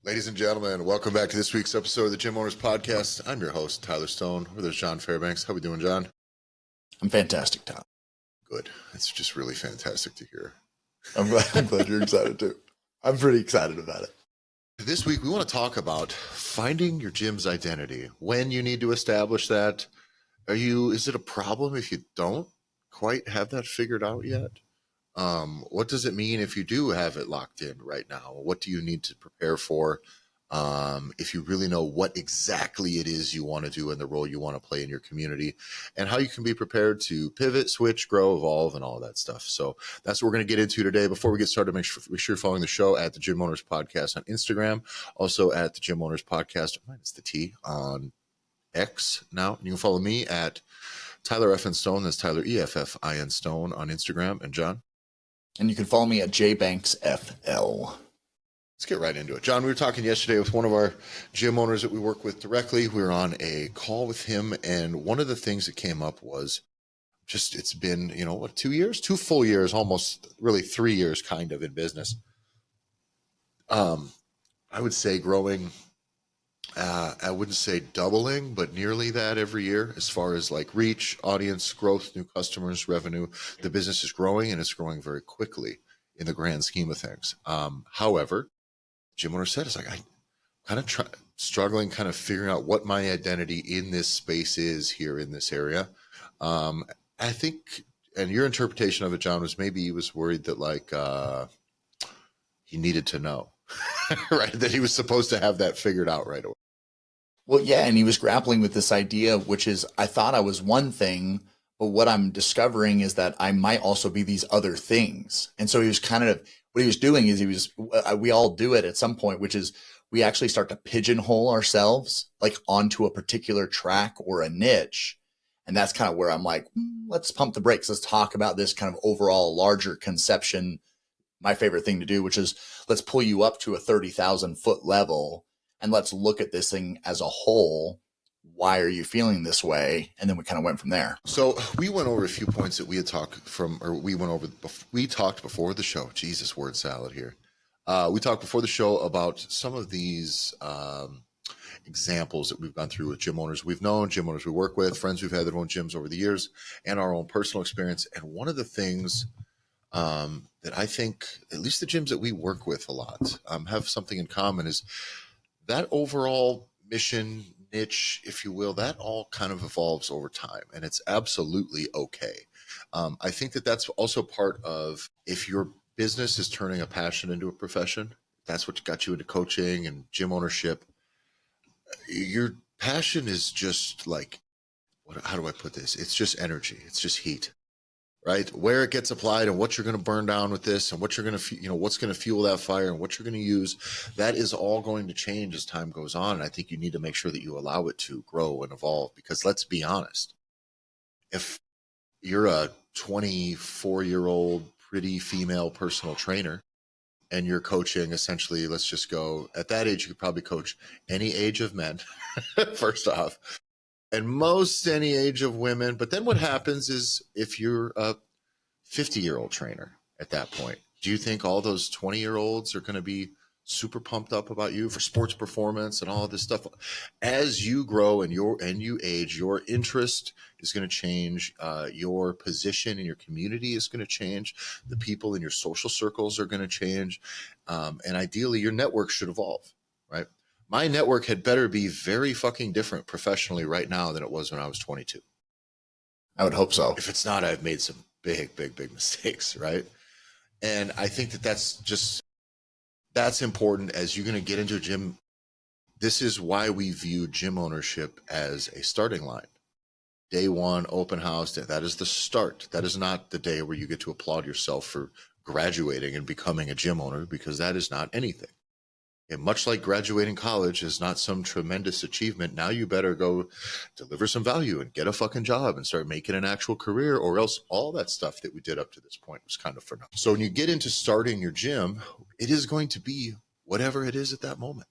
Ladies and gentlemen, welcome back to this week's episode of the Gym Owners Podcast. I'm your host, Tyler Stone. There's John Fairbanks. How we doing, John? I'm fantastic, Tom. Good. It's just really fantastic to hear. I'm glad you're excited too. I'm pretty excited about it. This week, we want to talk about finding your gym's identity. When you need to establish that. Is it a problem if you don't quite have that figured out yet? What does it mean if you do have it locked in right now? What do you need to prepare for? If you really know what exactly it is you want to do and the role you want to play in your community, and how you can be prepared to pivot, switch, grow, evolve, and all that stuff. So that's what we're going to get into today. Before we get started, make sure you're following the show at the Gym Owners Podcast on Instagram, also at the Gym Owners Podcast, minus the T, on X now. And you can follow me at Tyler F. Stone. That's Tyler EFFIN Stone on Instagram. And John? And you can follow me at jbanksfl. Let's get right into it. John, we were talking yesterday with one of our gym owners that we work with directly. We were on a call with him, and one of the things that came up was just, it's been, 2 years, 2 full years, almost really 3 years kind of in business. I would say growing, I wouldn't say doubling, but nearly that every year as far as like reach, audience, growth, new customers, revenue. The business is growing, and it's growing very quickly in the grand scheme of things. However, gym owner said, it's like, I kind of struggling, kind of figuring out what my identity in this space is here in this area. I think, and your interpretation of it, John, was maybe he was worried that he needed to know, right? That he was supposed to have that figured out right away. Well, yeah, and he was grappling with this idea, which is, I thought I was one thing, but what I'm discovering is that I might also be these other things. And so he was what he was doing is we all do it at some point, which is we actually start to pigeonhole ourselves like onto a particular track or a niche. And that's kind of where I'm like, let's pump the brakes. Let's talk about this kind of overall larger conception. My favorite thing to do, which is let's pull you up to a 30,000 foot level and let's look at this thing as a whole. Why are you feeling this way? And then we kind of went from there. So we went over a few points that we had we talked before the show. Jesus, word salad here. We talked before the show about some of these examples that we've gone through with gym owners we've known, gym owners we work with, friends we've had that own gyms over the years, and our own personal experience. And one of the things that I think, at least the gyms that we work with a lot, have something in common is that overall mission, niche, if you will, that all kind of evolves over time, and it's absolutely okay. I think that that's also part of, if your business is turning a passion into a profession, that's what got you into coaching and gym ownership. Your passion is just like, how do I put this? It's just energy. It's just heat. Right? Where it gets applied and what you're going to burn down with this and what you're going to, what's going to fuel that fire and what you're going to use, that is all going to change as time goes on. And I think you need to make sure that you allow it to grow and evolve, because let's be honest, if you're a 24-year-old pretty female personal trainer and you're coaching, essentially, let's just go at that age, you could probably coach any age of men, first off. And most any age of women. But then what happens is, if you're a 50-year-old trainer at that point, do you think all those 20-year-olds are going to be super pumped up about you for sports performance and all of this stuff? As you grow and you age, your interest is going to change. Your position in your community is going to change. The people in your social circles are going to change. And ideally, your network should evolve, right? My network had better be very fucking different professionally right now than it was when I was 22. I would hope so. If it's not, I've made some big mistakes, right? And I think that that's important as you're going to get into a gym. This is why we view gym ownership as a starting line. Day one, open house, that is the start. That is not the day where you get to applaud yourself for graduating and becoming a gym owner, because that is not anything. And much like graduating college is not some tremendous achievement, now you better go deliver some value and get a fucking job and start making an actual career, or else all that stuff that we did up to this point was kind of for nothing. So when you get into starting your gym, it is going to be whatever it is at that moment.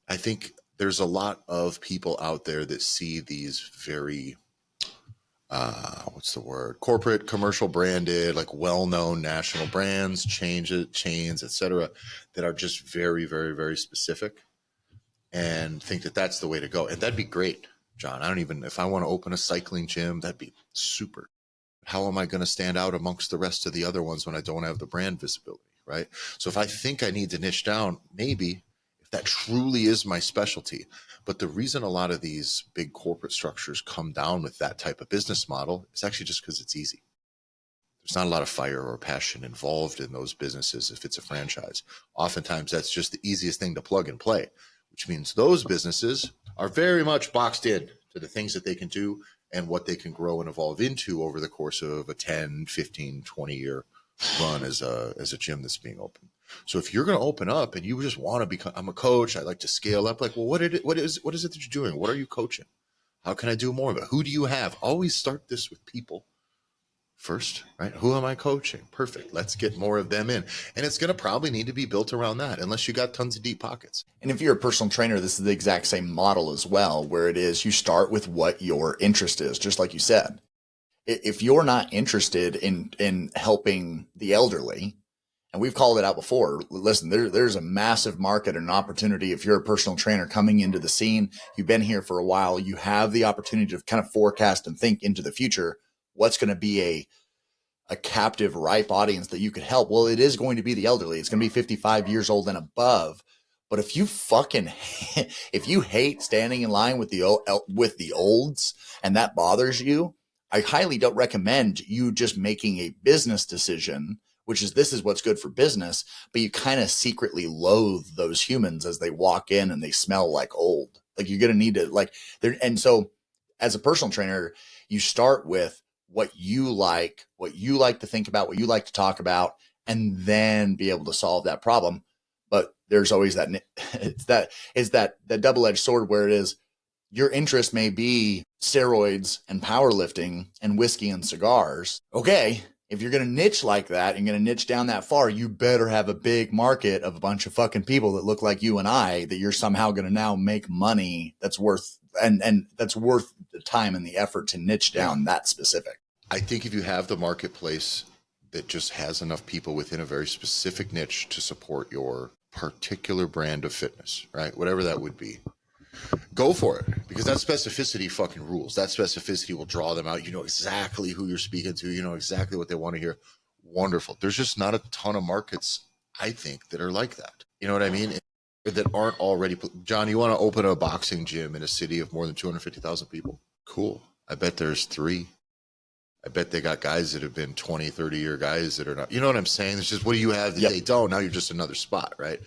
I think there's a lot of people out there that see these very what's the word? Corporate, commercial branded, like well-known national brands, chains, etc., that are just very, very, very specific, and think that that's the way to go. And that'd be great, John. I don't even, if I want to open a cycling gym, that'd be super. How am I going to stand out amongst the rest of the other ones when I don't have the brand visibility, right? So if I think I need to niche down, maybe if that truly is my specialty. But the reason a lot of these big corporate structures come down with that type of business model is actually just because it's easy. There's not a lot of fire or passion involved in those businesses if it's a franchise. Oftentimes, that's just the easiest thing to plug and play, which means those businesses are very much boxed in to the things that they can do and what they can grow and evolve into over the course of a 10, 15, 20-year run as a gym that's being opened. So if you're going to open up and you just want to become, I'm a coach, I like to scale up, like, well, what is it that you're doing? What are you coaching? How can I do more of it? Who do you have? Always start this with people first, right? Who am I coaching? Perfect. Let's get more of them in. And it's going to probably need to be built around that unless you got tons of deep pockets. And if you're a personal trainer, this is the exact same model as well, where it is you start with what your interest is, just like you said. If you're not interested in helping the elderly, and we've called it out before, listen, there's a massive market and opportunity. If you're a personal trainer coming into the scene, you've been here for a while, you have the opportunity to kind of forecast and think into the future. What's going to be a captive, ripe audience that you could help? Well, it is going to be the elderly. It's going to be 55 years old and above. But if you if you hate standing in line with the olds and that bothers you, I highly don't recommend you just making a business decision, which is this is what's good for business, but you kind of secretly loathe those humans as they walk in and they smell like old. Like you're going to need to like there. And so as a personal trainer, you start with what you like to think about, what you like to talk about, and then be able to solve that problem. But there's always that it's that double-edged sword where it is your interest may be steroids and powerlifting and whiskey and cigars. Okay, if you're going to niche like that and going to niche down that far, you better have a big market of a bunch of fucking people that look like you and I that you're somehow going to now make money that's worth and that's worth the time and the effort to niche down that specific. I think if you have the marketplace that just has enough people within a very specific niche to support your particular brand of fitness, right? Whatever that would be, go for it, because that specificity fucking rules. That specificity will draw them out. You know exactly who you're speaking to. You know exactly what they want to hear. Wonderful. There's just not a ton of markets, I think, that are like that. You know what I mean? That aren't already. John, you want to open a boxing gym in a city of more than 250,000 people? Cool. I bet there's 3. I bet they got guys that have been 20, 30-year guys that are not, you know what I'm saying? It's just, what do you have that they don't? Now you're just another spot, right?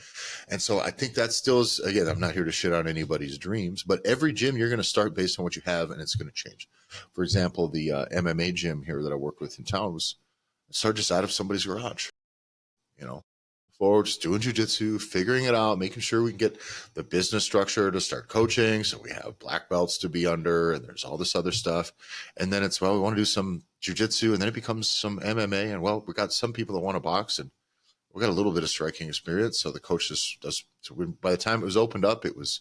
And so I think that still is, again, I'm not here to shit on anybody's dreams, but every gym you're going to start based on what you have, and it's going to change. For example, the MMA gym here that I work with in town started just out of somebody's garage, you know? Forward, just doing jujitsu, figuring it out, making sure we can get the business structure to start coaching. So we have black belts to be under, and there's all this other stuff. And then it's, well, we want to do some jujitsu, and then it becomes some MMA. And well, we got some people that want to box, and we got a little bit of striking experience. So the coach just does. So by the time it was opened up, it was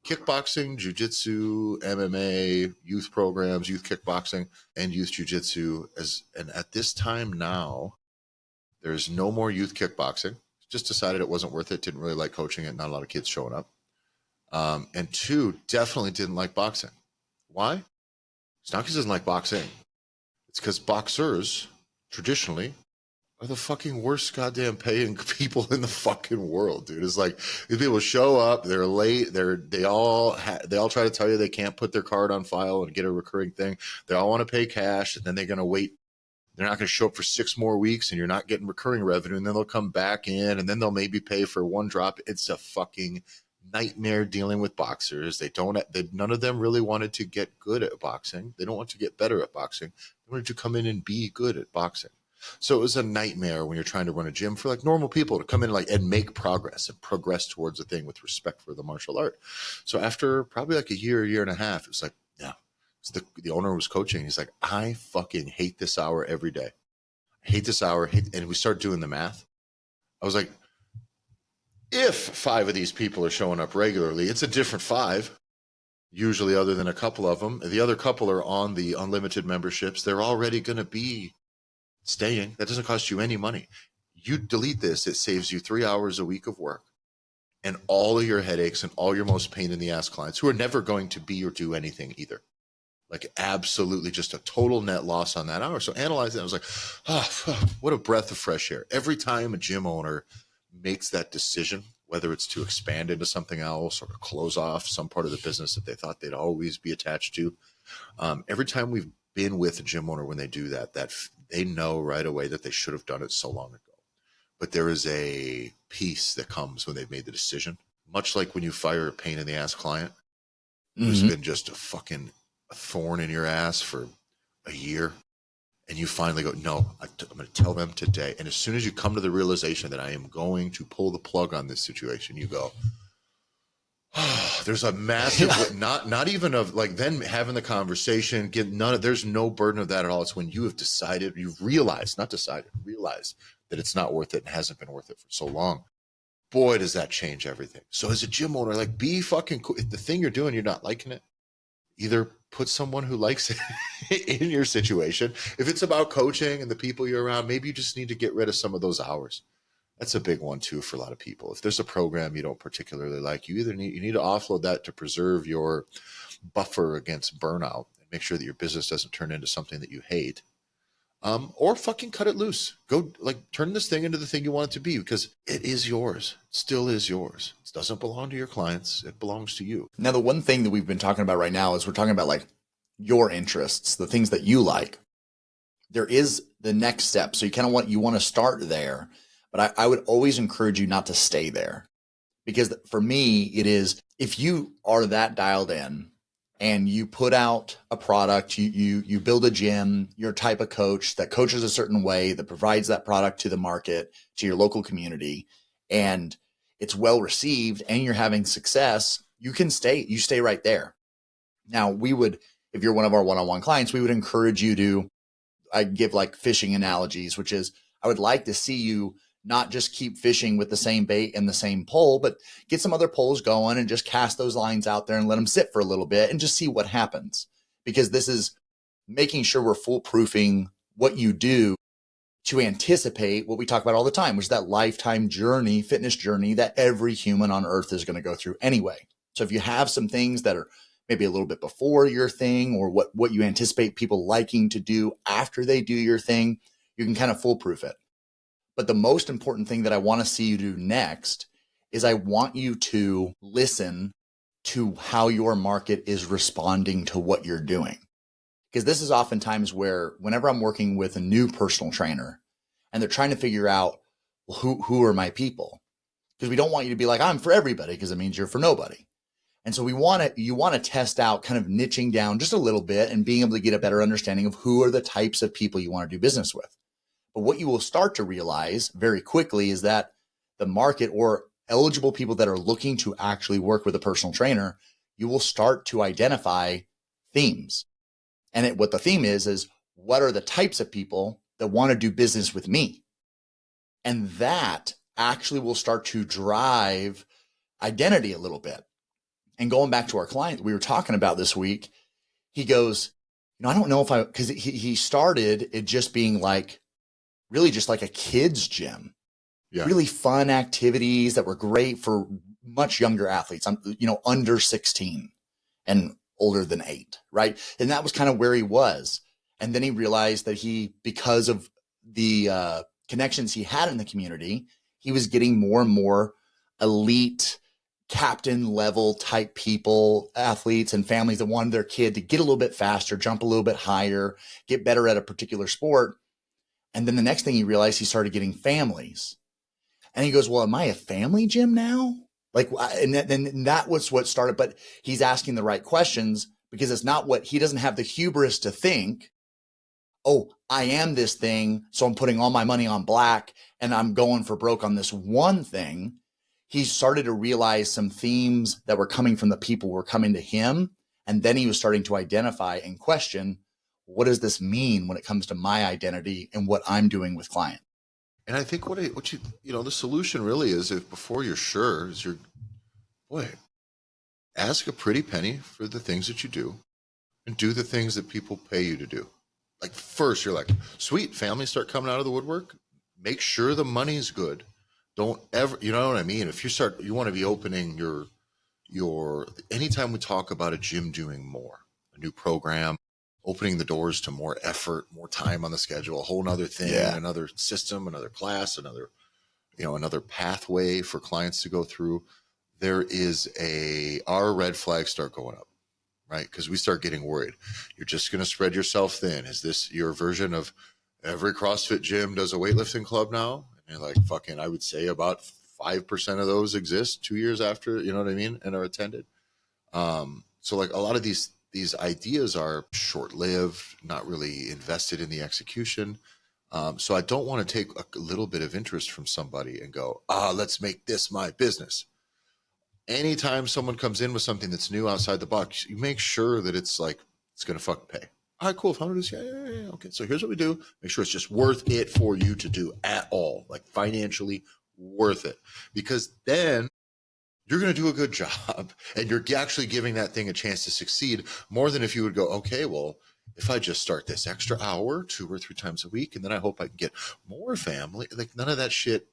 kickboxing, jujitsu, MMA, youth programs, youth kickboxing, and youth jujitsu. And at this time now, there's no more youth kickboxing. Just decided it wasn't worth it. Didn't really like coaching it. Not a lot of kids showing up. And 2, definitely didn't like boxing. Why? It's not because he doesn't like boxing. It's because boxers traditionally are the fucking worst goddamn paying people in the fucking world, dude. It's like these people show up, they're late, they all try to tell you they can't put their card on file and get a recurring thing. They all want to pay cash, and then they're going to wait. They're not going to show up for 6 more weeks, and you're not getting recurring revenue. And then they'll come back in, and then they'll maybe pay for one drop. It's a fucking nightmare dealing with boxers. None of them really wanted to get good at boxing. They don't want to get better at boxing. They wanted to come in and be good at boxing. So it was a nightmare when you're trying to run a gym for like normal people to come in and make progress and progress towards a thing with respect for the martial art. So after probably like a year and a half, it was like, no. So the owner was coaching. He's like, I fucking hate this hour every day. I hate this hour. And we start doing the math. I was like, if 5 of these people are showing up regularly, it's a different 5. Usually, other than a couple of them, the other couple are on the unlimited memberships. They're already going to be staying. That doesn't cost you any money. You delete this, it saves you 3 hours a week of work and all of your headaches and all your most pain in the ass clients who are never going to be or do anything either. Like absolutely just a total net loss on that hour. So analyze it. I was like, oh, what a breath of fresh air. Every time a gym owner makes that decision, whether it's to expand into something else or to close off some part of the business that they thought they'd always be attached to, every time we've been with a gym owner when they do that, they know right away that they should have done it so long ago. But there is a peace that comes when they've made the decision, much like when you fire a pain in the ass client who's been just a thorn in your ass for a year. And you finally go, no, I'm going to tell them today. And as soon as you come to the realization that I am going to pull the plug on this situation, you go, oh, there's a massive, not even of like then having the conversation, there's no burden of that at all. It's when you have decided, you've realized that it's not worth it and hasn't been worth it for so long. Boy, does that change everything. So as a gym owner, like be fucking cool. If the thing you're doing, you're not liking it, either put someone who likes it in your situation. If it's about coaching and the people you're around, maybe you just need to get rid of some of those hours. That's a big one too for a lot of people. If there's a program you don't particularly like, you need to offload that to preserve your buffer against burnout and make sure that your business doesn't turn into something that you hate. Or fucking cut it loose. Go turn this thing into the thing you want it to be, because it is yours. It still is yours. It doesn't belong to your clients. It belongs to you. Now, the one thing that we've been talking about right now is we're talking about like your interests, the things that you like. There is the next step. So you want to start there, but I would always encourage you not to stay there, because for me, it is, if you are that dialed in and you put out a product, you build a gym, you're a type of coach that coaches a certain way, that provides that product to the market, to your local community, and it's well received and you're having success, you stay right there. Now, if you're one of our one-on-one clients, we would encourage you to, I give like fishing analogies, which is, I would like to see you not just keep fishing with the same bait and the same pole, but get some other poles going and just cast those lines out there and let them sit for a little bit and just see what happens. Because this is making sure we're foolproofing what you do to anticipate what we talk about all the time, which is that lifetime journey, fitness journey that every human on earth is going to go through anyway. So if you have some things that are maybe a little bit before your thing, or what you anticipate people liking to do after they do your thing, you can kind of foolproof it. But the most important thing that I want to see you do next is I want you to listen to how your market is responding to what you're doing. Because this is oftentimes whenever I'm working with a new personal trainer and they're trying to figure out, well, who are my people? Because we don't want you to be like, I'm for everybody, because it means you're for nobody. And so you want to test out kind of niching down just a little bit and being able to get a better understanding of who are the types of people you want to do business with. But what you will start to realize very quickly is that the market, or eligible people that are looking to actually work with a personal trainer, you will start to identify themes. And what the theme is what are the types of people that want to do business with me? And that actually will start to drive identity a little bit. And going back to our client we were talking about this week, he goes, I don't know if because he started it just being like, really just like a kid's gym, really fun activities that were great for much younger athletes, under 16 and older than 8, right? And that was kind of where he was. And then he realized that because of the connections he had in the community, he was getting more and more elite captain level type people, athletes and families that wanted their kid to get a little bit faster, jump a little bit higher, get better at a particular sport. And then the next thing he realized, he started getting families. And he goes, well, am I a family gym now? And that was what started, but he's asking the right questions, because it's not he doesn't have the hubris to think, oh, I am this thing, so I'm putting all my money on black and I'm going for broke on this one thing. He started to realize some themes that were coming from the people who were coming to him. And then he was starting to identify and question, what does this mean when it comes to my identity and what I'm doing with clients? And I think the solution really is, if before you're sure, is ask a pretty penny for the things that you do and do the things that people pay you to do. Like first you're like, sweet, families start coming out of the woodwork. Make sure the money's good. Don't ever, you know what I mean? If you want to be opening anytime we talk about a gym doing more, a new program, opening the doors to more effort, more time on the schedule, a whole nother thing, another system, another class, another pathway for clients to go through, our red flags start going up, right? Because we start getting worried. You're just going to spread yourself thin. Is this your version of every CrossFit gym does a weightlifting club now? And you're like, fucking, I would say about 5% of those exist 2 years after, you know what I mean? And are attended. So like a lot of these ideas are short-lived, not really invested in the execution. So I don't want to take a little bit of interest from somebody and go, let's make this my business. Anytime someone comes in with something that's new outside the box, you make sure that it's going to fucking pay. All right, cool. If I'm going to do this, yeah. Okay, so here's what we do. Make sure it's just worth it for you to do at all, like financially worth it. Because then you're going to do a good job and you're actually giving that thing a chance to succeed more than if you would go, okay, well, if I just start this extra hour 2 or 3 times a week, and then I hope I can get more family, like none of that shit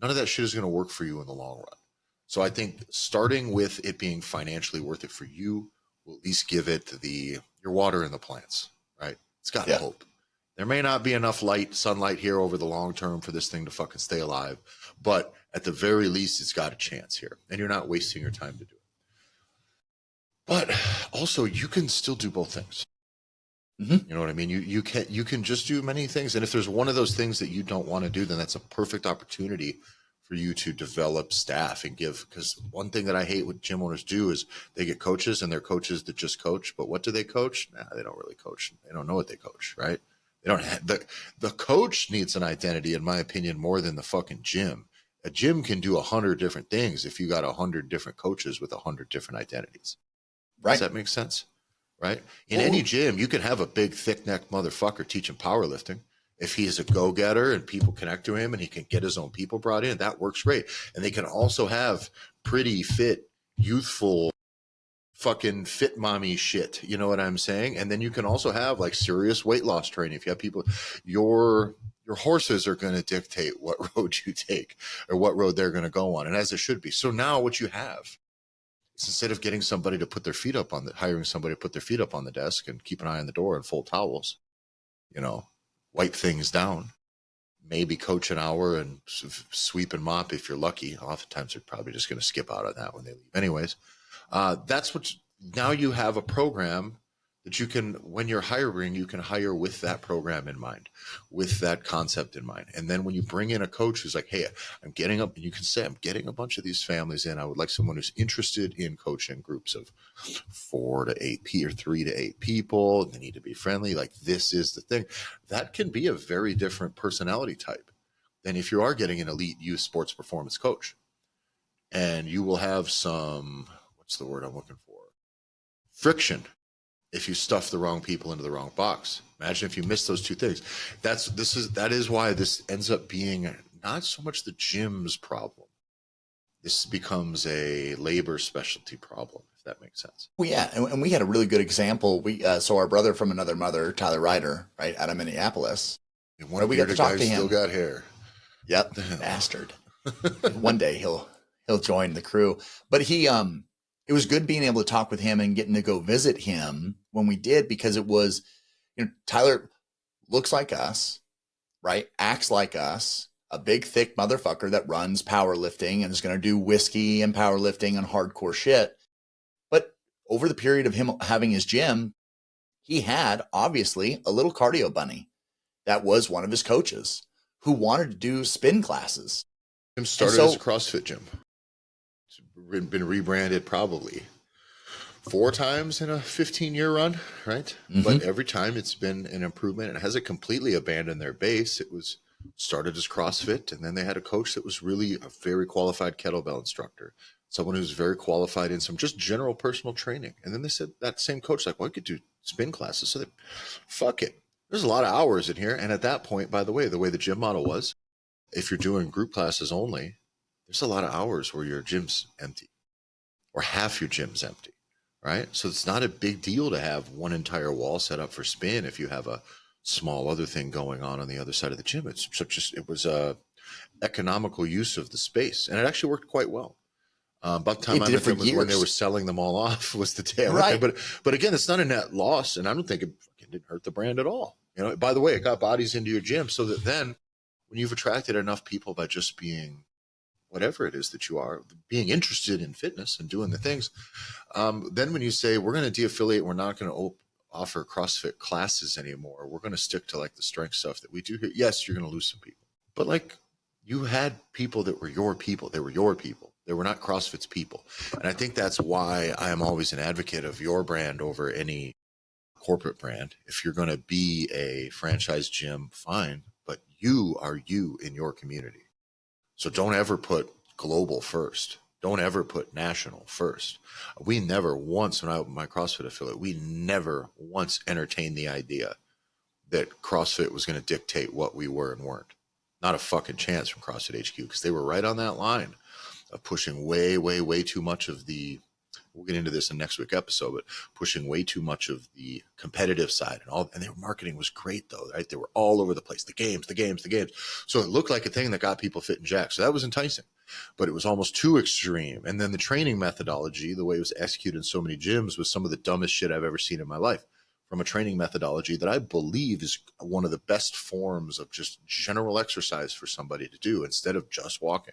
is going to work for you in the long run. So I think starting with it being financially worth it for you will at least give it your water in the plants, right? It's got hope. There may not be enough sunlight here over the long term for this thing to fucking stay alive, but at the very least, it's got a chance here, and you're not wasting your time to do it. But also, you can still do both things. Mm-hmm. You know what I mean? You can just do many things, and if there's one of those things that you don't want to do, then that's a perfect opportunity for you to develop staff and because one thing that I hate what gym owners do is they get coaches and they're coaches that just coach, but what do they coach? Nah, they don't really coach. They don't know what they coach, right? They don't have, the coach needs an identity, in my opinion, more than the fucking gym. A gym can do 100 different things if you got 100 different coaches with 100 different identities. Right. Does that make sense? Right? In any gym, you can have a big, thick-necked motherfucker teaching powerlifting. If he's a go-getter and people connect to him and he can get his own people brought in, that works great. And they can also have pretty fit, youthful, fucking fit mommy shit. You know what I'm saying? And then you can also have like serious weight loss training. If you have people, your horses are going to dictate what road you take or what road they're going to go on. And as it should be. So now what you have is instead of hiring somebody to put their feet up on the desk and keep an eye on the door and fold towels, wipe things down, maybe coach an hour and sweep and mop if you're lucky. Oftentimes they're probably just going to skip out on that when they leave anyways. Now you have a program that you can, when you're hiring, you can hire with that program in mind, with that concept in mind. And then when you bring in a coach who's like, hey, I'm getting a bunch of these families in. I would like someone who's interested in coaching groups of 4 to 8 or 3 to 8 people. They need to be friendly. Like, this is the thing. That can be a very different personality type than if you are getting an elite youth sports performance coach. And you will have some, what's the word I'm looking for? Friction. If you stuff the wrong people into the wrong box. Imagine if you miss those two things. That is why this ends up being not so much the gym's problem. This becomes a labor specialty problem, if that makes sense. Well, yeah, and we had a really good example. So our brother from another mother, Tyler Ryder, right out of Minneapolis. One we got to talk to him. Still got hair. Yep, bastard. One day he'll join the crew. But it was good being able to talk with him and getting to go visit him when we did, because it was, Tyler looks like us, right? Acts like us, a big, thick motherfucker that runs powerlifting and is going to do whiskey and powerlifting and hardcore shit. But over the period of him having his gym, he had obviously a little cardio bunny that was one of his coaches who wanted to do spin classes. Him started as a CrossFit gym. It's been rebranded probably 4 times in a 15-year run, right? Mm-hmm. But every time it's been an improvement. It hasn't completely abandoned their base. It was started as CrossFit, and then they had a coach that was really a very qualified kettlebell instructor, someone who's very qualified in some just general personal training. And then they said that same coach, like, well, I could do spin classes. So they, fuck it. There's a lot of hours in here. And at that point, by the way the gym model was, if you're doing group classes only, there's a lot of hours where your gym's empty. or half your gym's empty, right? So it's not a big deal to have one entire wall set up for spin if you have a small other thing going on the other side of the gym. It was a economical use of the space, and it actually worked quite well. About the time It I did it met for them was when they years. were selling them all off was the day I went Right. there. But again, it's not a net loss, and I don't think it didn't hurt the brand at all. You know, by the way, it got bodies into your gym so that then when you've attracted enough people by just being whatever it is that you are, being interested in fitness and doing the things, then when you say we're going to de-affiliate, we're not going to offer CrossFit classes anymore, we're going to stick to like the strength stuff that we do here. Yes, you're going to lose some people, but like you had people that were your people. They were your people. They were not CrossFit's people. And I think that's why I am always an advocate of your brand over any corporate brand. If you're going to be a franchise gym, fine, but you are you in your community. So don't ever put global first. Don't ever put national first. We never once, when I opened my CrossFit affiliate, we never once entertained the idea that CrossFit was going to dictate what we were and weren't. Not a fucking chance from CrossFit HQ, because they were right on that line of pushing way, way, way too much of the, we'll get into this in next week's episode, but pushing way too much of the competitive side and all. And their marketing was great though, right? They were all over the place. The games. So it looked like a thing that got people fit and jacked. So that was enticing, but it was almost too extreme. And then the training methodology, the way it was executed in so many gyms, was some of the dumbest shit I've ever seen in my life. From a training methodology that I believe is one of the best forms of just general exercise for somebody to do instead of just walking,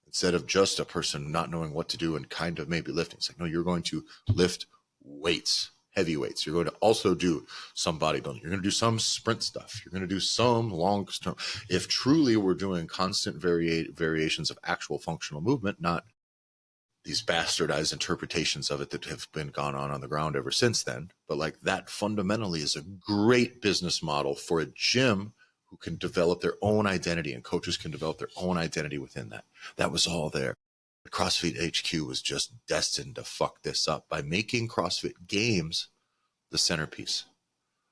instead of just a person not knowing what to do and kind of maybe lifting. It's like, no, you're going to lift weights, heavy weights. You're going to also do some bodybuilding. You're going to do some sprint stuff. You're going to do some long term. If truly we're doing constant variations of actual functional movement, not these bastardized interpretations of it that have been gone on the ground ever since then. But like that fundamentally is a great business model for a gym who can develop their own identity, and coaches can develop their own identity within that. That was all there. CrossFit HQ was just destined to fuck this up by making CrossFit Games the centerpiece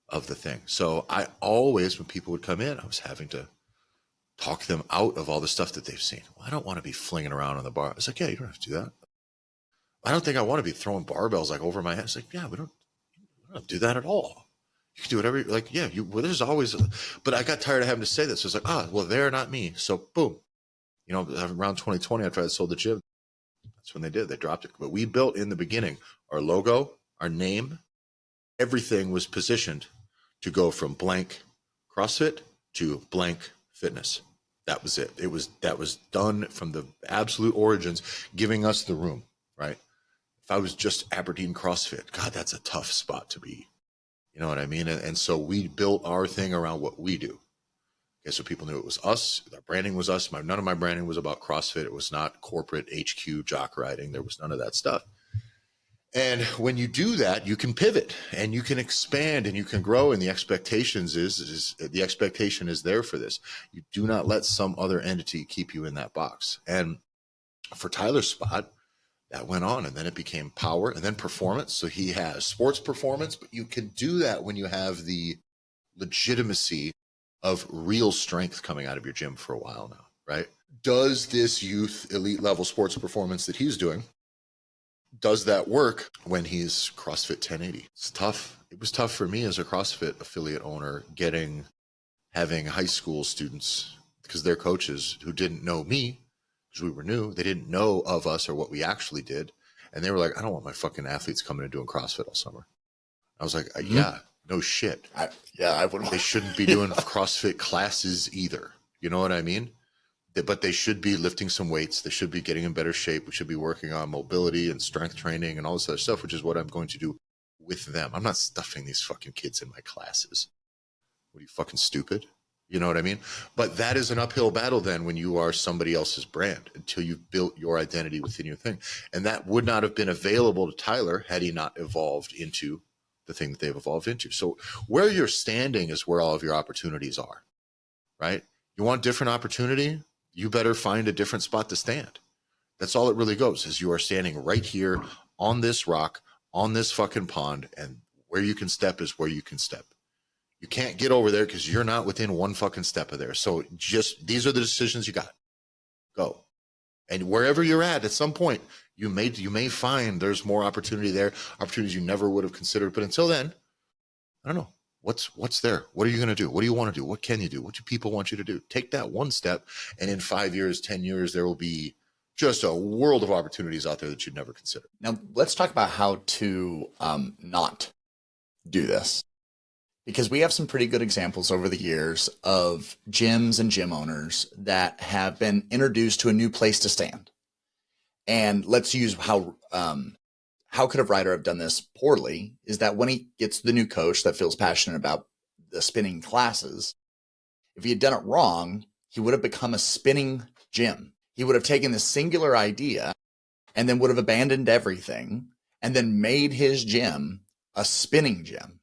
of the thing. So I always, when people would come in, I was having to talk them out of all the stuff that they've seen. Well, I don't want to be flinging around on the bar. I was like, yeah, you don't have to do that. I don't think I want to be throwing barbells like over my head. It's like, yeah, we don't do that at all. You can do whatever. Like, yeah, well, there's always, but I got tired of having to say this. So it's like, well, they're not me. So boom, you know, around 2020, I tried to sell the gym. That's when they did. They dropped it. But we built in the beginning our logo, our name, everything was positioned to go from blank CrossFit to blank fitness. That was it. That was done from the absolute origins, giving us the room, right? If I was just Aberdeen CrossFit, God, that's a tough spot to be. You know what I mean? And so we built our thing around what we do. Okay, so people knew it was us. Our branding was us. None of my branding was about CrossFit. It was not corporate HQ jock riding. There was none of that stuff. And when you do that, you can pivot and you can expand and you can grow. And the expectations is the expectation is there for this. You do not let some other entity keep you in that box. And for Tyler's spot, that went on, and then it became power and then performance. So he has sports performance, but you can do that when you have the legitimacy of real strength coming out of your gym for a while now, right? Does this youth elite level sports performance that he's doing, does that work when he's CrossFit 1080? It's tough. It was tough for me as a CrossFit affiliate owner having high school students, because they're coaches who didn't know me, because we were new. They didn't know of us or what we actually did. And they were like, I don't want my fucking athletes coming and doing CrossFit all summer. I was like, yeah, no shit. I would. They shouldn't be doing CrossFit classes either. You know what I mean? But they should be lifting some weights. They should be getting in better shape. We should be working on mobility and strength training and all this other stuff, which is what I'm going to do with them. I'm not stuffing these fucking kids in my classes. What are you, fucking stupid? You know what I mean? But that is an uphill battle then when you are somebody else's brand until you've built your identity within your thing. And that would not have been available to Tyler had he not evolved into the thing that they've evolved into. So where you're standing is where all of your opportunities are, right? You want different opportunity? You better find a different spot to stand. That's all it really goes, is you are standing right here on this rock, on this fucking pond, and where you can step is where you can step. You can't get over there because you're not within one fucking step of there. So just, these are the decisions you got. Go. And wherever you're at some point, You may find there's more opportunity there, opportunities you never would have considered. But until then, I don't know. What's there? What are you going to do? What do you want to do? What can you do? What do people want you to do? Take that one step, and in 5 years, 10 years, there will be just a world of opportunities out there that you'd never consider. Now, let's talk about how to not do this, because we have some pretty good examples over the years of gyms and gym owners that have been introduced to a new place to stand. And let's use how could a writer have done this poorly is that when he gets the new coach that feels passionate about the spinning classes, if he had done it wrong, he would have become a spinning gym. He would have taken this singular idea and then would have abandoned everything and then made his gym a spinning gym.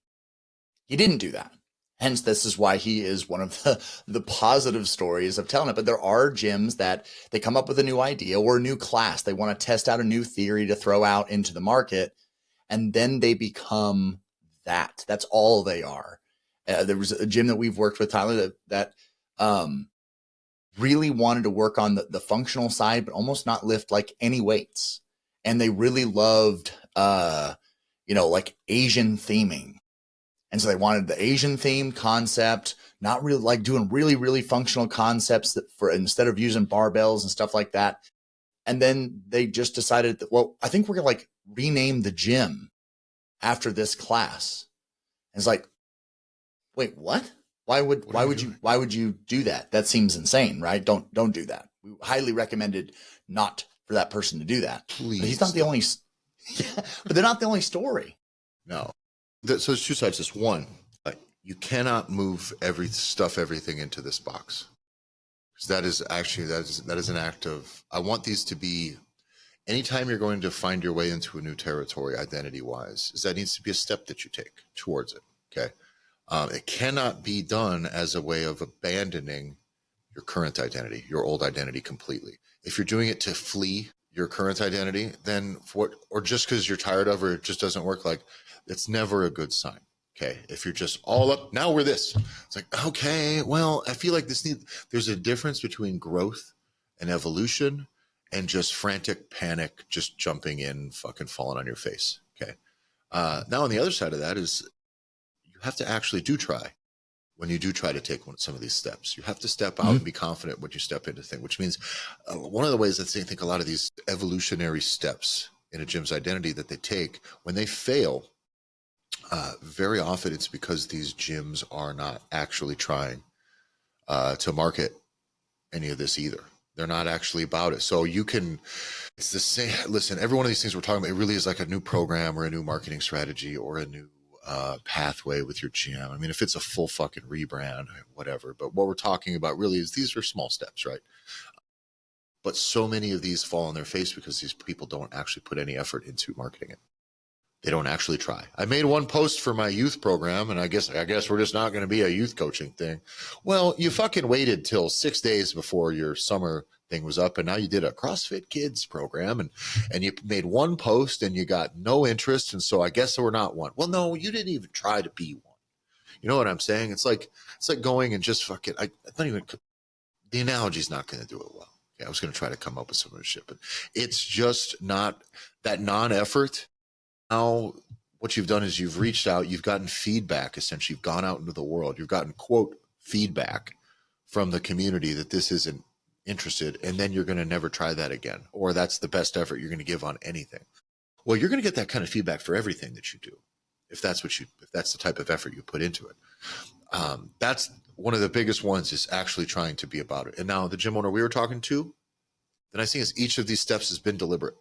He didn't do that. Hence, this is why he is one of the positive stories of telling it. But there are gyms that they come up with a new idea or a new class. They want to test out a new theory to throw out into the market. And then they become that. That's all they are. There was a gym that we've worked with, Tyler, that really wanted to work on the functional side, but almost not lift like any weights. And they really loved, like Asian theming. And so they wanted the Asian theme concept, not really like doing really, really functional concepts that for instead of using barbells and stuff like that. And then they just decided that, well, I think we're going to like rename the gym after this class. And it's like, wait, what? Why would you do that? That seems insane, right? Don't do that. We highly recommended not for that person to do that. Please. But he's not the only, but they're not the only story. No. So there's two sides to this. One, you cannot move everything into this box. Because that is an act of, I want these to be, anytime you're going to find your way into a new territory identity-wise, is that needs to be a step that you take towards it, okay? It cannot be done as a way of abandoning your current identity, your old identity completely. If you're doing it to flee your current identity, then or just because you're tired of, or it just doesn't work, like, it's never a good sign. Okay. If you're just all up, now we're this. It's like, okay, well, I feel like there's a difference between growth and evolution and just frantic panic, just jumping in, fucking falling on your face. Okay. Now on the other side of that is you have to actually try. When you do try to take some of these steps, you have to step out and be confident when you step into things, which means one of the ways that I think a lot of these evolutionary steps in a gym's identity that they take, when they fail, very often it's because these gyms are not actually trying to market any of this either. They're not actually about it. So it's the same. Listen, every one of these things we're talking about, it really is like a new program or a new marketing strategy or a new pathway with your gym. I mean, if it's a full fucking rebrand, whatever. But what we're talking about really is these are small steps, right? But so many of these fall on their face because these people don't actually put any effort into marketing it. They don't actually try. I made one post for my youth program, and I guess we're just not going to be a youth coaching thing. Well, you fucking waited till 6 days before your summer thing was up, and now you did a CrossFit Kids program, and you made one post, and you got no interest, and so I guess we're not one. Well, no, you didn't even try to be one. You know what I'm saying? It's like going and just fucking. I don't even. The analogy's not going to do it well. Okay, I was going to try to come up with some other shit, but it's just not that non-effort. Now, what you've done is you've reached out, you've gotten feedback, essentially. You've gone out into the world. You've gotten, quote, feedback from the community that this isn't interested, and then you're going to never try that again, or that's the best effort you're going to give on anything. Well, you're going to get that kind of feedback for everything that you do, if that's the type of effort you put into it. That's one of the biggest ones, is actually trying to be about it. And now the gym owner we were talking to, the nice thing is each of these steps has been deliberate.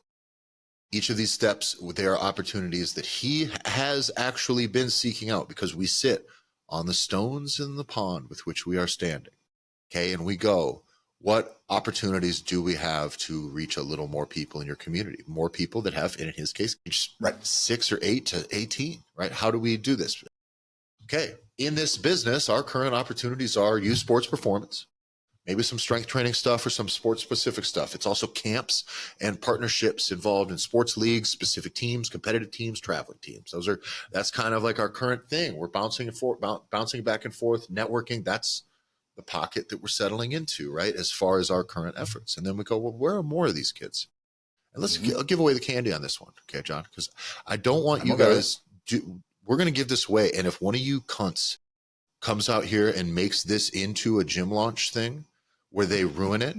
Each of these steps, there are opportunities that he has actually been seeking out, because we sit on the stones in the pond with which we are standing. Okay. And we go, what opportunities do we have to reach a little more people in your community? More people that have, in his case, right, 6 or 8 to 18, right? How do we do this? Okay. In this business, our current opportunities are youth sports performance, maybe some strength training stuff or some sports specific stuff. It's also camps and partnerships involved in sports leagues, specific teams, competitive teams, traveling teams. That's kind of like our current thing. We're bouncing back and forth, networking. That's the pocket that we're settling into, right? As far as our current efforts. And then we go, well, where are more of these kids? And let's give away the candy on this one. Okay, John, because I don't want you okay. guys we're going to give this away. And if one of you cunts comes out here and makes this into a gym launch thing where they ruin it,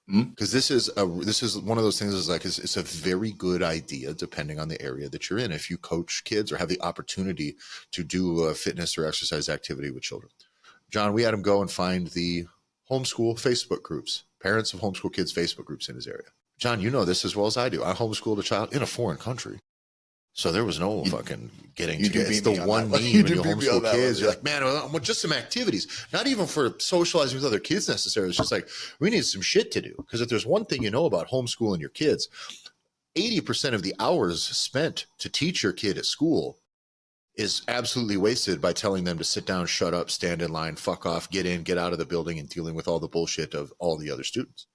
because this is one of those things is like, it's a very good idea depending on the area that you're in. If you coach kids or have the opportunity to do a fitness or exercise activity with children. John, we had him go and find the homeschool Facebook groups, parents of homeschool kids Facebook groups in his area. John, you know this as well as I do. I homeschooled a child in a foreign country. So there was no fucking getting together. It's the one meme when you homeschool kids. You're like, man, just some activities. Not even for socializing with other kids necessarily. It's just like, we need some shit to do. Because if there's one thing you know about homeschooling your kids, 80% of the hours spent to teach your kid at school is absolutely wasted by telling them to sit down, shut up, stand in line, fuck off, get in, get out of the building, and dealing with all the bullshit of all the other students.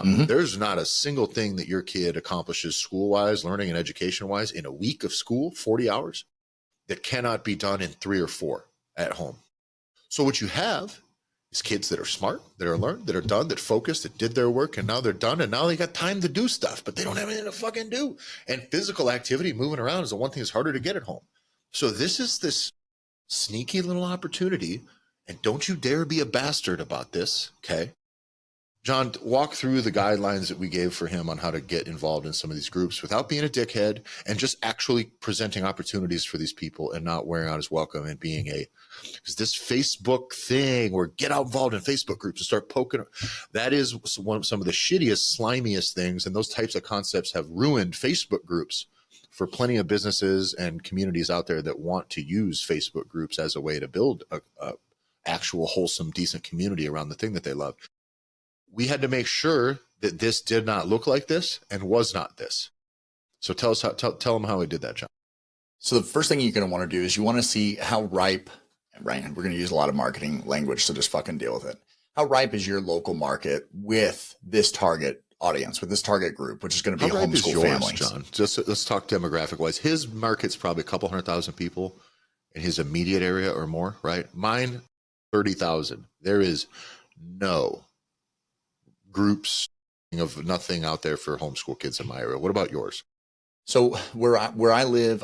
There's not a single thing that your kid accomplishes school-wise, learning and education-wise in a week of school, 40 hours, that cannot be done in 3 or 4 at home. So what you have is kids that are smart, that are learned, that are done, that focused, that did their work, and now they're done, and now they got time to do stuff, but they don't have anything to fucking do. And physical activity, moving around, is the one thing that's harder to get at home. So this is this sneaky little opportunity, and don't you dare be a bastard about this, okay? John, walk through the guidelines that we gave for him on how to get involved in some of these groups without being a dickhead and just actually presenting opportunities for these people and not wearing out his welcome and being because this Facebook thing where get out involved in Facebook groups and start poking, that is some of the shittiest, slimiest things. And those types of concepts have ruined Facebook groups for plenty of businesses and communities out there that want to use Facebook groups as a way to build a actual wholesome, decent community around the thing that they love. We had to make sure that this did not look like this and was not this. So tell them how we did that, John. So the first thing you're going to want to do is you want to see how ripe, right? We're going to use a lot of marketing language, so just fucking deal with it. How ripe is your local market with this target audience, with this target group, which is going to be homeschool families? John, just let's talk demographic wise. His market's probably a couple 100,000 people in his immediate area or more, right? Mine, 30,000. There is no groups of nothing out there for homeschool kids in my area. What about yours? So where I live,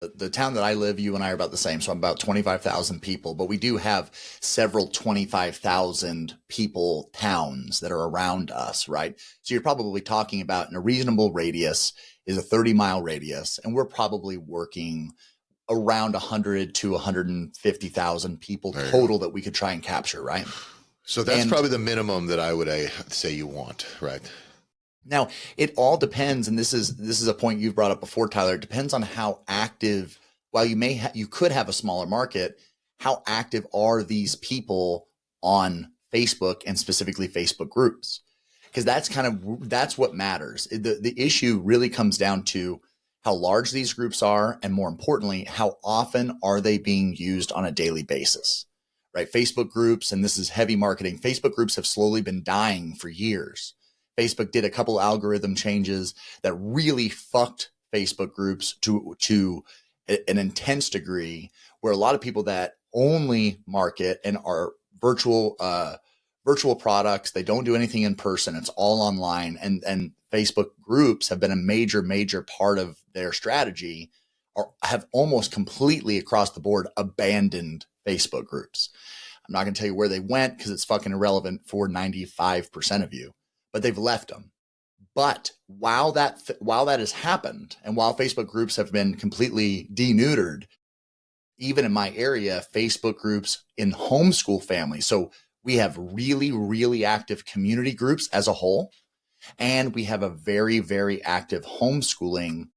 the town that I live, you and I are about the same. So I'm about 25,000 people, but we do have several 25,000 people towns that are around us, right? So you're probably talking about, in a reasonable radius is a 30-mile radius, and we're probably working around 100 to 150,000 people total that we could try and capture, right? So that's probably the minimum that I would say you want, right? Now, it all depends, and this is a point you've brought up before, Tyler. It depends on how active, while you could have a smaller market, how active are these people on Facebook and specifically Facebook groups? Because that's what matters. The issue really comes down to how large these groups are, and more importantly, how often are they being used on a daily basis? Right? Facebook groups, and this is heavy marketing, Facebook groups have slowly been dying for years. Facebook did a couple algorithm changes that really fucked Facebook groups to an intense degree, where a lot of people that only market and are virtual products, they don't do anything in person, it's all online, and Facebook groups have been a major part of their strategy, or have almost completely across the board abandoned Facebook groups. I'm not going to tell you where they went because it's fucking irrelevant for 95% of you, but they've left them. But while that has happened, and while Facebook groups have been completely deneutered, even in my area, Facebook groups in homeschool families. So we have really active community groups as a whole, and we have a very active homeschooling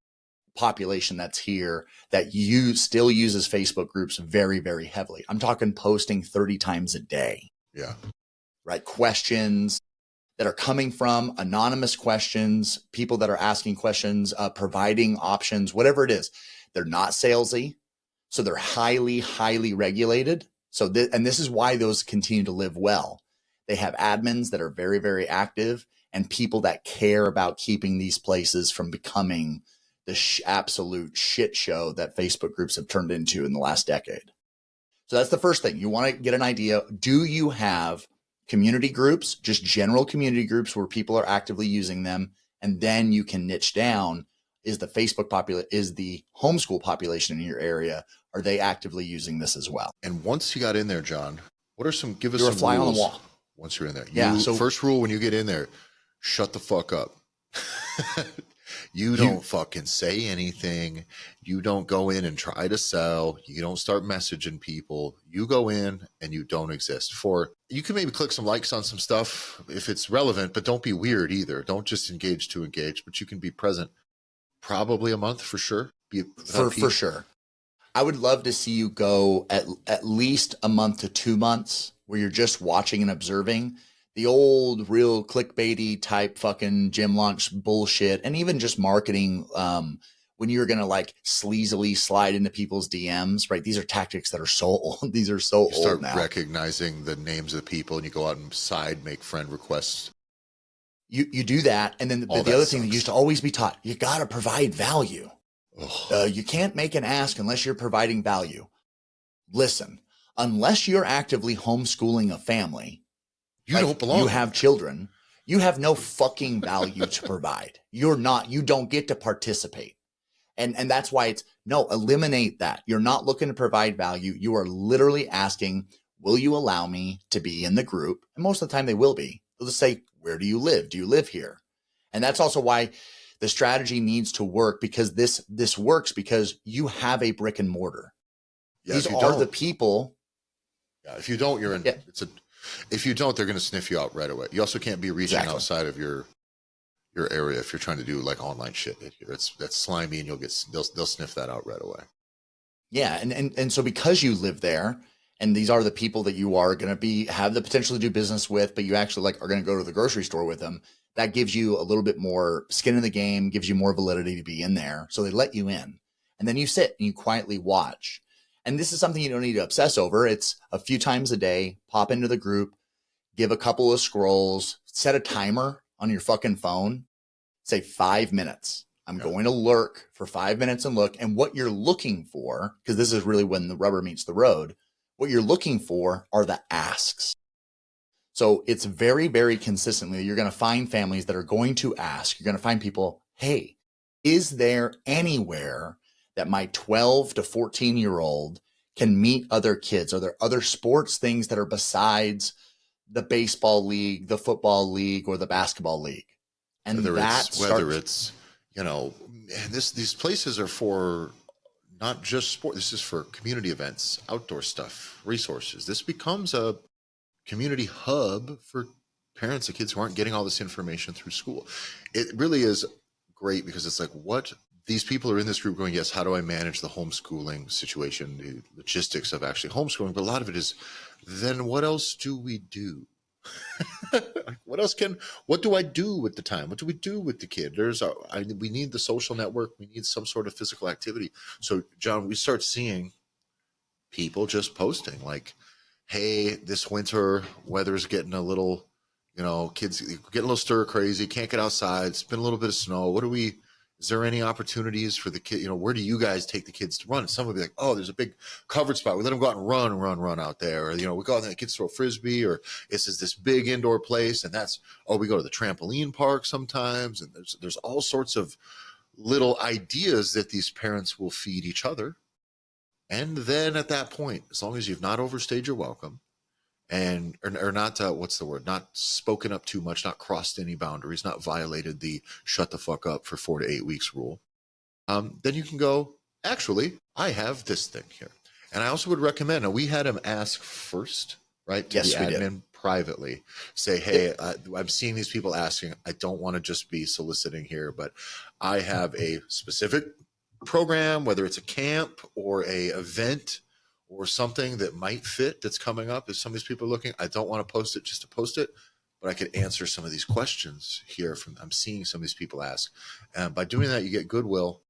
population that's here that still uses Facebook groups very heavily. I'm talking posting 30 times a day. Yeah. Right. Questions that are coming from anonymous questions, people that are asking questions, providing options, whatever it is. They're not salesy. So they're highly regulated. So this is why those continue to live well. They have admins that are very active, and people that care about keeping these places from becoming the absolute shit show that Facebook groups have turned into in the last decade. So that's the first thing. You want to get an idea. Do you have community groups, just general community groups where people are actively using them And then you can niche down, is the is the homeschool population in your area, are they actively using this as well? And once you got in there, John, give us You're a some fly on the rules wall. once you're in there. Yeah. So first rule when you get in there, shut the fuck up. You don't fucking say anything. You don't go in and try to sell. You don't start messaging people. You go in and you don't exist. You can maybe click some likes on some stuff if it's relevant, but don't be weird either. Don't just engage to engage, but you can be present probably a month for sure. For sure. I would love to see you go at least a month to 2 months where you're just watching and observing the old real clickbaity type fucking gym launch bullshit, and even just marketing when you're going to like sleazily slide into people's DMs, right? These are tactics that are so old. These are so old now. You start recognizing the names of the people and you go out and make friend requests. You do that. And then the other thing that used to always be taught, you got to provide value. You can't make an ask unless you're providing value. Listen, unless you're actively homeschooling a family, you don't belong. You have children. You have no fucking value to provide. You don't get to participate. And that's why eliminate that. You're not looking to provide value. You are literally asking, will you allow me to be in the group? And most of the time they will be. They'll just say, where do you live? Do you live here? And that's also why the strategy needs to work, because this works because you have a brick and mortar. Yeah, these are the people. Yeah, if you don't, you're in. Yeah. If you don't, they're going to sniff you out right away. You also can't be reaching outside of your area if you're trying to do like online shit. That's slimy, and they'll sniff that out right away. Yeah, and so because you live there, and these are the people that you are going to have the potential to do business with, but you actually are going to go to the grocery store with them. That gives you a little bit more skin in the game, gives you more validity to be in there. So they let you in, and then you sit and you quietly watch. And this is something you don't need to obsess over. It's a few times a day, pop into the group, give a couple of scrolls, set a timer on your fucking phone, say 5 minutes. I'm going to lurk for 5 minutes and look. And what you're looking for, because this is really when the rubber meets the road, what you're looking for are the asks. So it's very, very consistently, you're going to find families that are going to ask. You're going to find people, hey, is there anywhere that my 12 to 14-year-old can meet other kids? Are there other sports things that are besides the baseball league, the football league, or the basketball league? And whether it's these places are for not just sport. This is for community events, outdoor stuff, resources. This becomes a community hub for parents of kids who aren't getting all this information through school. It really is great because it's like, what these people are in this group going, yes, how do I manage the homeschooling situation, the logistics of actually homeschooling? But a lot of it is, then what else do we do? What do I do with the time? What do we do with the kid? We need the social network. We need some sort of physical activity. So John, we start seeing people just posting like, hey, this winter weather's getting a little, kids getting a little stir crazy, can't get outside. It's been a little bit of snow. Is there any opportunities for the kid? Where do you guys take the kids to run? And some would be like, oh, there's a big covered spot. We let them go out and run out there. Or, we go out and the kids throw a Frisbee, or this is this big indoor place. And we go to the trampoline park sometimes. And there's all sorts of little ideas that these parents will feed each other. And then at that point, as long as you've not overstayed your welcome and or not, not spoken up too much, not crossed any boundaries, not violated the shut the fuck up for 4 to 8 weeks rule, then you can go, actually, I have this thing here. And I also would recommend, now we had him ask first, right, to the admin privately, say, hey, I'm seeing these people asking. I don't want to just be soliciting here, but I have a specific program, whether it's a camp or a event or something that might fit that's coming up. If some of these people are looking, I don't want to post it just to post it, but I could answer some of these questions here I'm seeing some of these people ask. And by doing that, you get goodwill.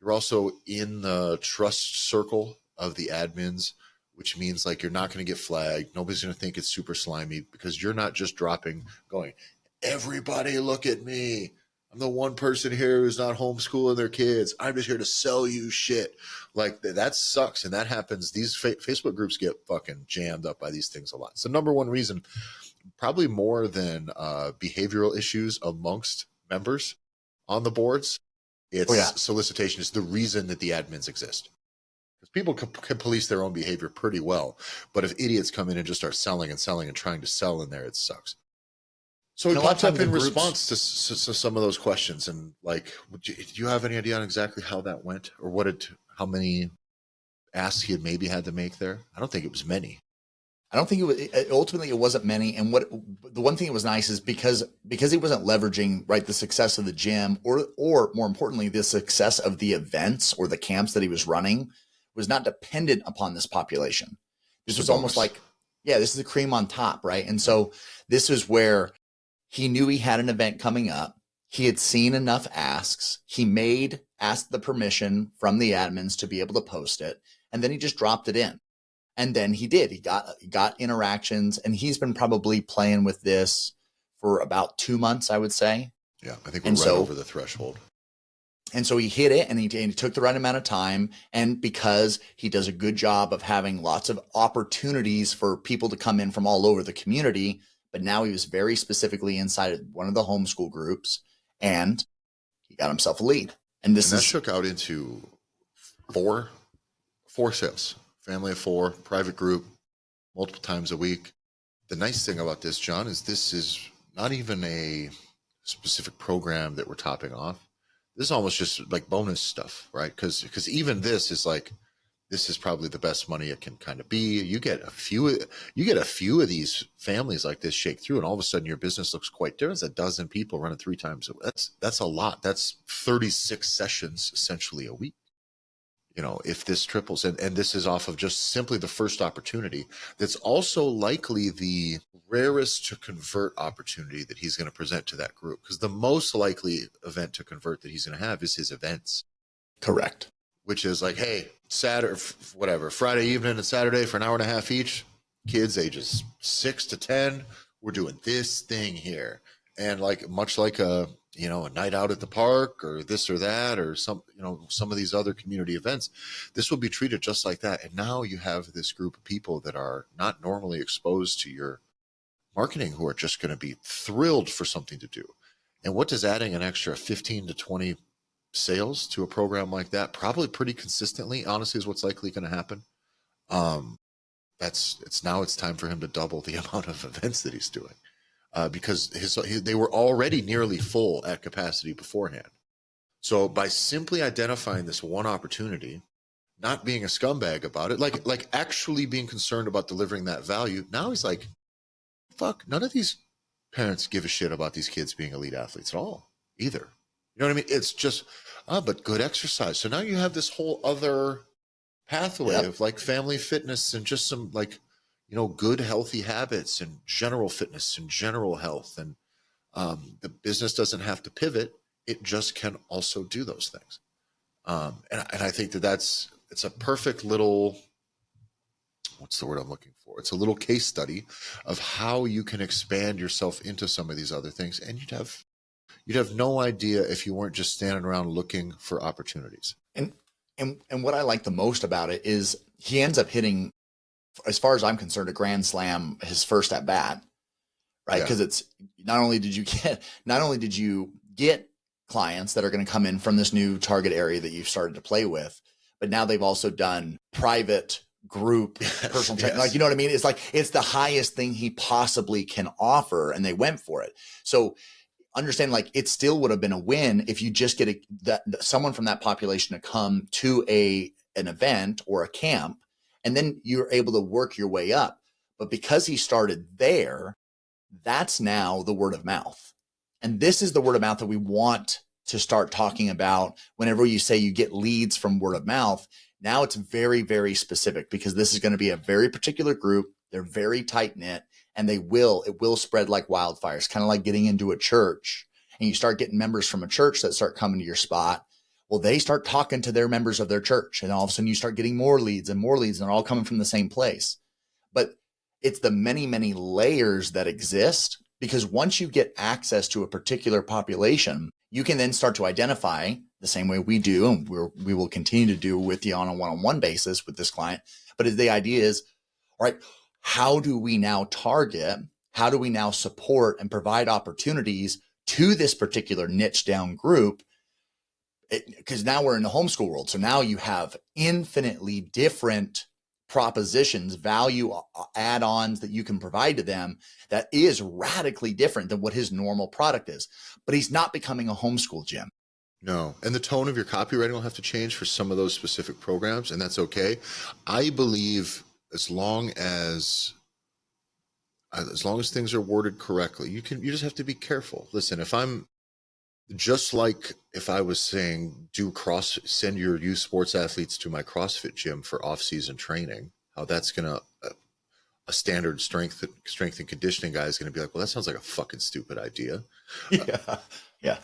You're also in the trust circle of the admins, which means like you're not going to get flagged. Nobody's going to think it's super slimy because you're not just going, everybody look at me. I'm the one person here who's not homeschooling their kids. I'm just here to sell you shit. Like that sucks. And that happens. These Facebook groups get fucking jammed up by these things a lot. So number one reason, probably more than behavioral issues amongst members, on the boards, Oh yeah. it's solicitation is the reason that the admins exist. Because people can police their own behavior pretty well, but if idiots come in and just start selling and trying to sell in there, it sucks. So And it a lot of popped up times the in groups, response to some of those questions, and like, do you have any idea on exactly how that went, or how many asks he had maybe had to make there? I don't think it was many. I don't think it was, ultimately it wasn't many. And what the one thing that was nice is because he wasn't leveraging right the success of the gym or more importantly the success of the events or the camps that he was running was not dependent upon this population. This Just a was almost bonus. like, yeah, this is the cream on top, right? And so this is where he knew he had an event coming up. He had seen enough asks. He asked the permission from the admins to be able to post it, and then he just dropped it in. And then he did. He got interactions, and he's been probably playing with this for about 2 months, I would say. Yeah, I think we're And right so over the threshold. he hit it, and he took the right amount of time. And because he does a good job of having lots of opportunities for people to come in from all over the community, but now he was very specifically inside of one of the homeschool groups, and he got himself a lead. And And that shook out into four sales, family of four, private group, multiple times a week. The nice thing about this, John, is this is not even a specific program that we're topping off. This is almost just like bonus stuff, right? Because even this is like, this is probably the best money it can kind of be. You get a few of these families like this shake through, and all of a sudden your business looks quite different. There's a dozen people running 3 times a week. That's a lot. That's 36 sessions essentially a week. If this triples, and this is off of just simply the first opportunity, that's also likely the rarest to convert opportunity that he's going to present to that group, because the most likely event to convert that he's going to have is his events. Correct. Which is like, hey, Saturday, whatever, Friday evening and Saturday for an hour and a half each, kids ages 6 to 10, we're doing this thing here. And like, much like a night out at the park or this or that, or some of these other community events, this will be treated just like that. And now you have this group of people that are not normally exposed to your marketing, who are just going to be thrilled for something to do. And what does adding an extra 15 to 20 sales to a program like that, probably pretty consistently, honestly, is what's likely going to happen. It's time for him to double the amount of events that he's doing. Because they were already nearly full at capacity beforehand. So by simply identifying this one opportunity, not being a scumbag about it, like actually being concerned about delivering that value, now he's like, fuck, none of these parents give a shit about these kids being elite athletes at all either. You know what I mean? It's just, but good exercise. So now you have this whole other pathway of like family fitness and just some like, good healthy habits and general fitness and general health. And the business doesn't have to pivot. It just can also do those things. And I think it's a perfect little, what's the word I'm looking for? It's a little case study of how you can expand yourself into some of these other things. And you'd have no idea if you weren't just standing around looking for opportunities. And what I like the most about it is he ends up hitting, as far as I'm concerned, a grand slam his first at bat, right? Because it's not only did you get clients that are going to come in from this new target area that you've started to play with, but now they've also done private group personal training. Like, you know what I mean? It's like, it's the highest thing he possibly can offer, and they went for it. So understand, like, it still would have been a win if you just get someone from that population to come to an event or a camp, and then you're able to work your way up. But because he started there, that's now the word of mouth. And this is the word of mouth that we want to start talking about whenever you say you get leads from word of mouth. Now it's very, very specific, because this is going to be a very particular group. They're very tight knit, and it will spread like wildfire. It's kind of like getting into a church, and you start getting members from a church that start coming to your spot. Well, they start talking to their members of their church, and all of a sudden you start getting more leads, and they're all coming from the same place. But it's the many, many layers that exist, because once you get access to a particular population, you can then start to identify the same way we do, and we will continue to do with you on a one-on-one basis with this client. But the idea is, all right, how do we now target? How do we now support and provide opportunities to this particular niche down group, because now we're in the homeschool world. So now you have infinitely different propositions, value add-ons that you can provide to them that is radically different than what his normal product is. But he's not becoming a homeschool gym. No. And the tone of your copywriting will have to change for some of those specific programs, and that's okay. I believe as long as things are worded correctly, you just have to be careful. Listen, if I'm just like if I was saying send your youth sports athletes to my CrossFit gym for off-season training, how that's gonna a standard strength and conditioning guy is gonna be like, well, that sounds like a fucking stupid idea. Yeah.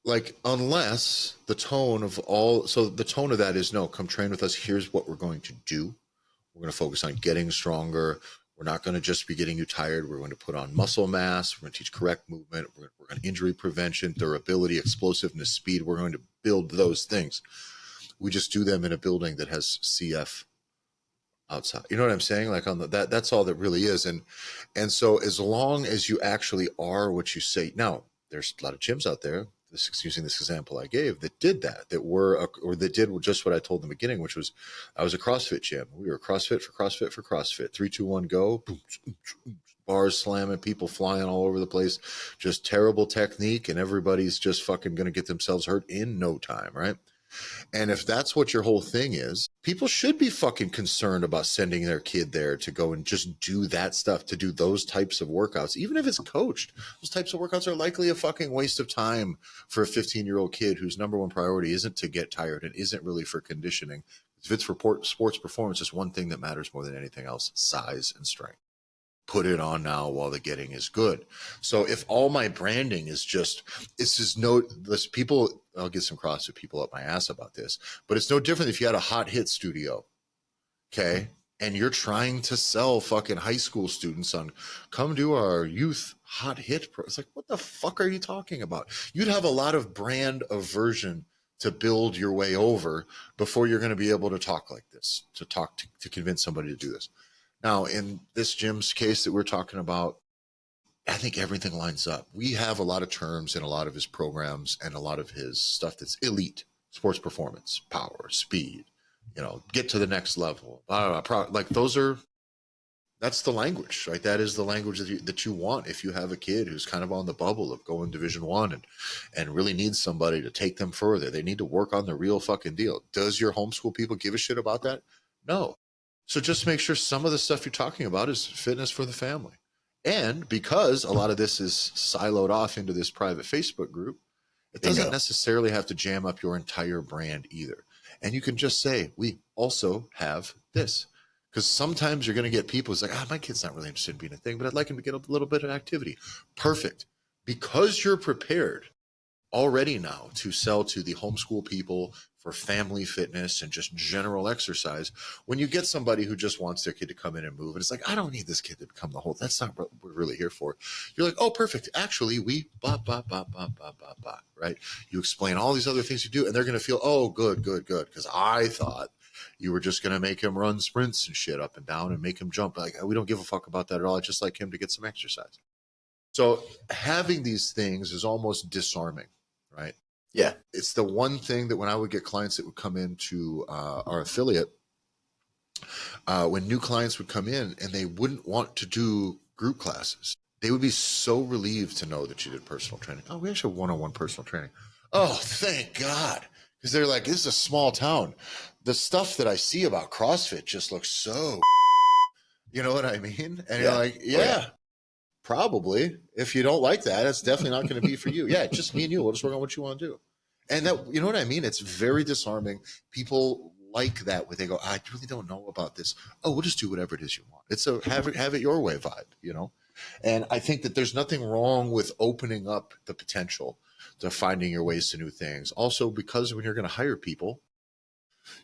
Like, unless the tone of that is, no, come train with us. Here's what we're going to do. We're going to focus on getting stronger. We're not going to just be getting you tired. We're going to put on muscle mass. We're going to teach correct movement. We're going to injury prevention, durability, explosiveness, speed. We're going to build those things. We just do them in a building that has CF outside. You know what I'm saying? Like that's all that really is. And so as long as you actually are what you say, now there's a lot of gyms out there, using this example I gave, that did that did just what I told in the beginning, which was, I was a CrossFit gym. We were CrossFit for CrossFit. 3, 2, 1, go. Boom, bars slamming, people flying all over the place, just terrible technique, and everybody's just fucking going to get themselves hurt in no time, right? And if that's what your whole thing is, people should be fucking concerned about sending their kid there to go and just do that stuff, to do those types of workouts, even if it's coached. Those types of workouts are likely a fucking waste of time for a 15-year-old kid whose number one priority isn't to get tired and isn't really for conditioning. If it's for sports performance, it's one thing that matters more than anything else: size and strength. Put it on now while the getting is good. So if all my branding is just, people, I'll get some CrossFit people up my ass about this, but it's no different if you had a hot hit studio, okay? And you're trying to sell fucking high school students on, come do our youth hot hit. It's like, what the fuck are you talking about? You'd have a lot of brand aversion to build your way over before you're going to be able to talk like this, to convince somebody to do this. Now, in this gym's case that we're talking about, I think everything lines up. We have a lot of terms in a lot of his programs and a lot of his stuff that's elite: sports performance, power, speed, get to the next level. Like that's the language, right? That is the language that you want if you have a kid who's kind of on the bubble of going Division I and really needs somebody to take them further. They need to work on the real fucking deal. Does your homeschool people give a shit about that? No. So just make sure some of the stuff you're talking about is fitness for the family. And because a lot of this is siloed off into this private Facebook group, it doesn't necessarily have to jam up your entire brand either. And you can just say, we also have this. Because sometimes you're going to get people who's like, my kid's not really interested in being a thing, but I'd like him to get a little bit of activity. Perfect. Because you're prepared already now to sell to the homeschool people for family fitness and just general exercise. When you get somebody who just wants their kid to come in and move, and it's like, I don't need this kid to become the whole, that's not what we're really here for. You're like, oh, perfect. Actually, we blah, blah, blah, blah, blah, blah, blah, right? You explain all these other things you do, and they're going to feel, oh, good. Because I thought you were just going to make him run sprints and shit up and down and make him jump. Like, we don't give a fuck about that at all. I just like him to get some exercise. So having these things is almost disarming, right? Yeah. It's the one thing that when I would get clients that would come into our affiliate, when new clients would come in and they wouldn't want to do group classes, they would be so relieved to know that you did personal training. Oh, we actually have one-on-one personal training. Oh, thank God. Because they're like, this is a small town. The stuff that I see about CrossFit just looks so, you know what I mean? And you're like, yeah. Probably. If you don't like that, it's definitely not going to be for you. Yeah, just me and you. We'll just work on what you want to do. And that, you know what I mean? It's very disarming. People like that when they go, I really don't know about this. Oh, we'll just do whatever it is you want. It's a have it your way vibe, And I think that there's nothing wrong with opening up the potential to finding your ways to new things. Also, because when you're going to hire people,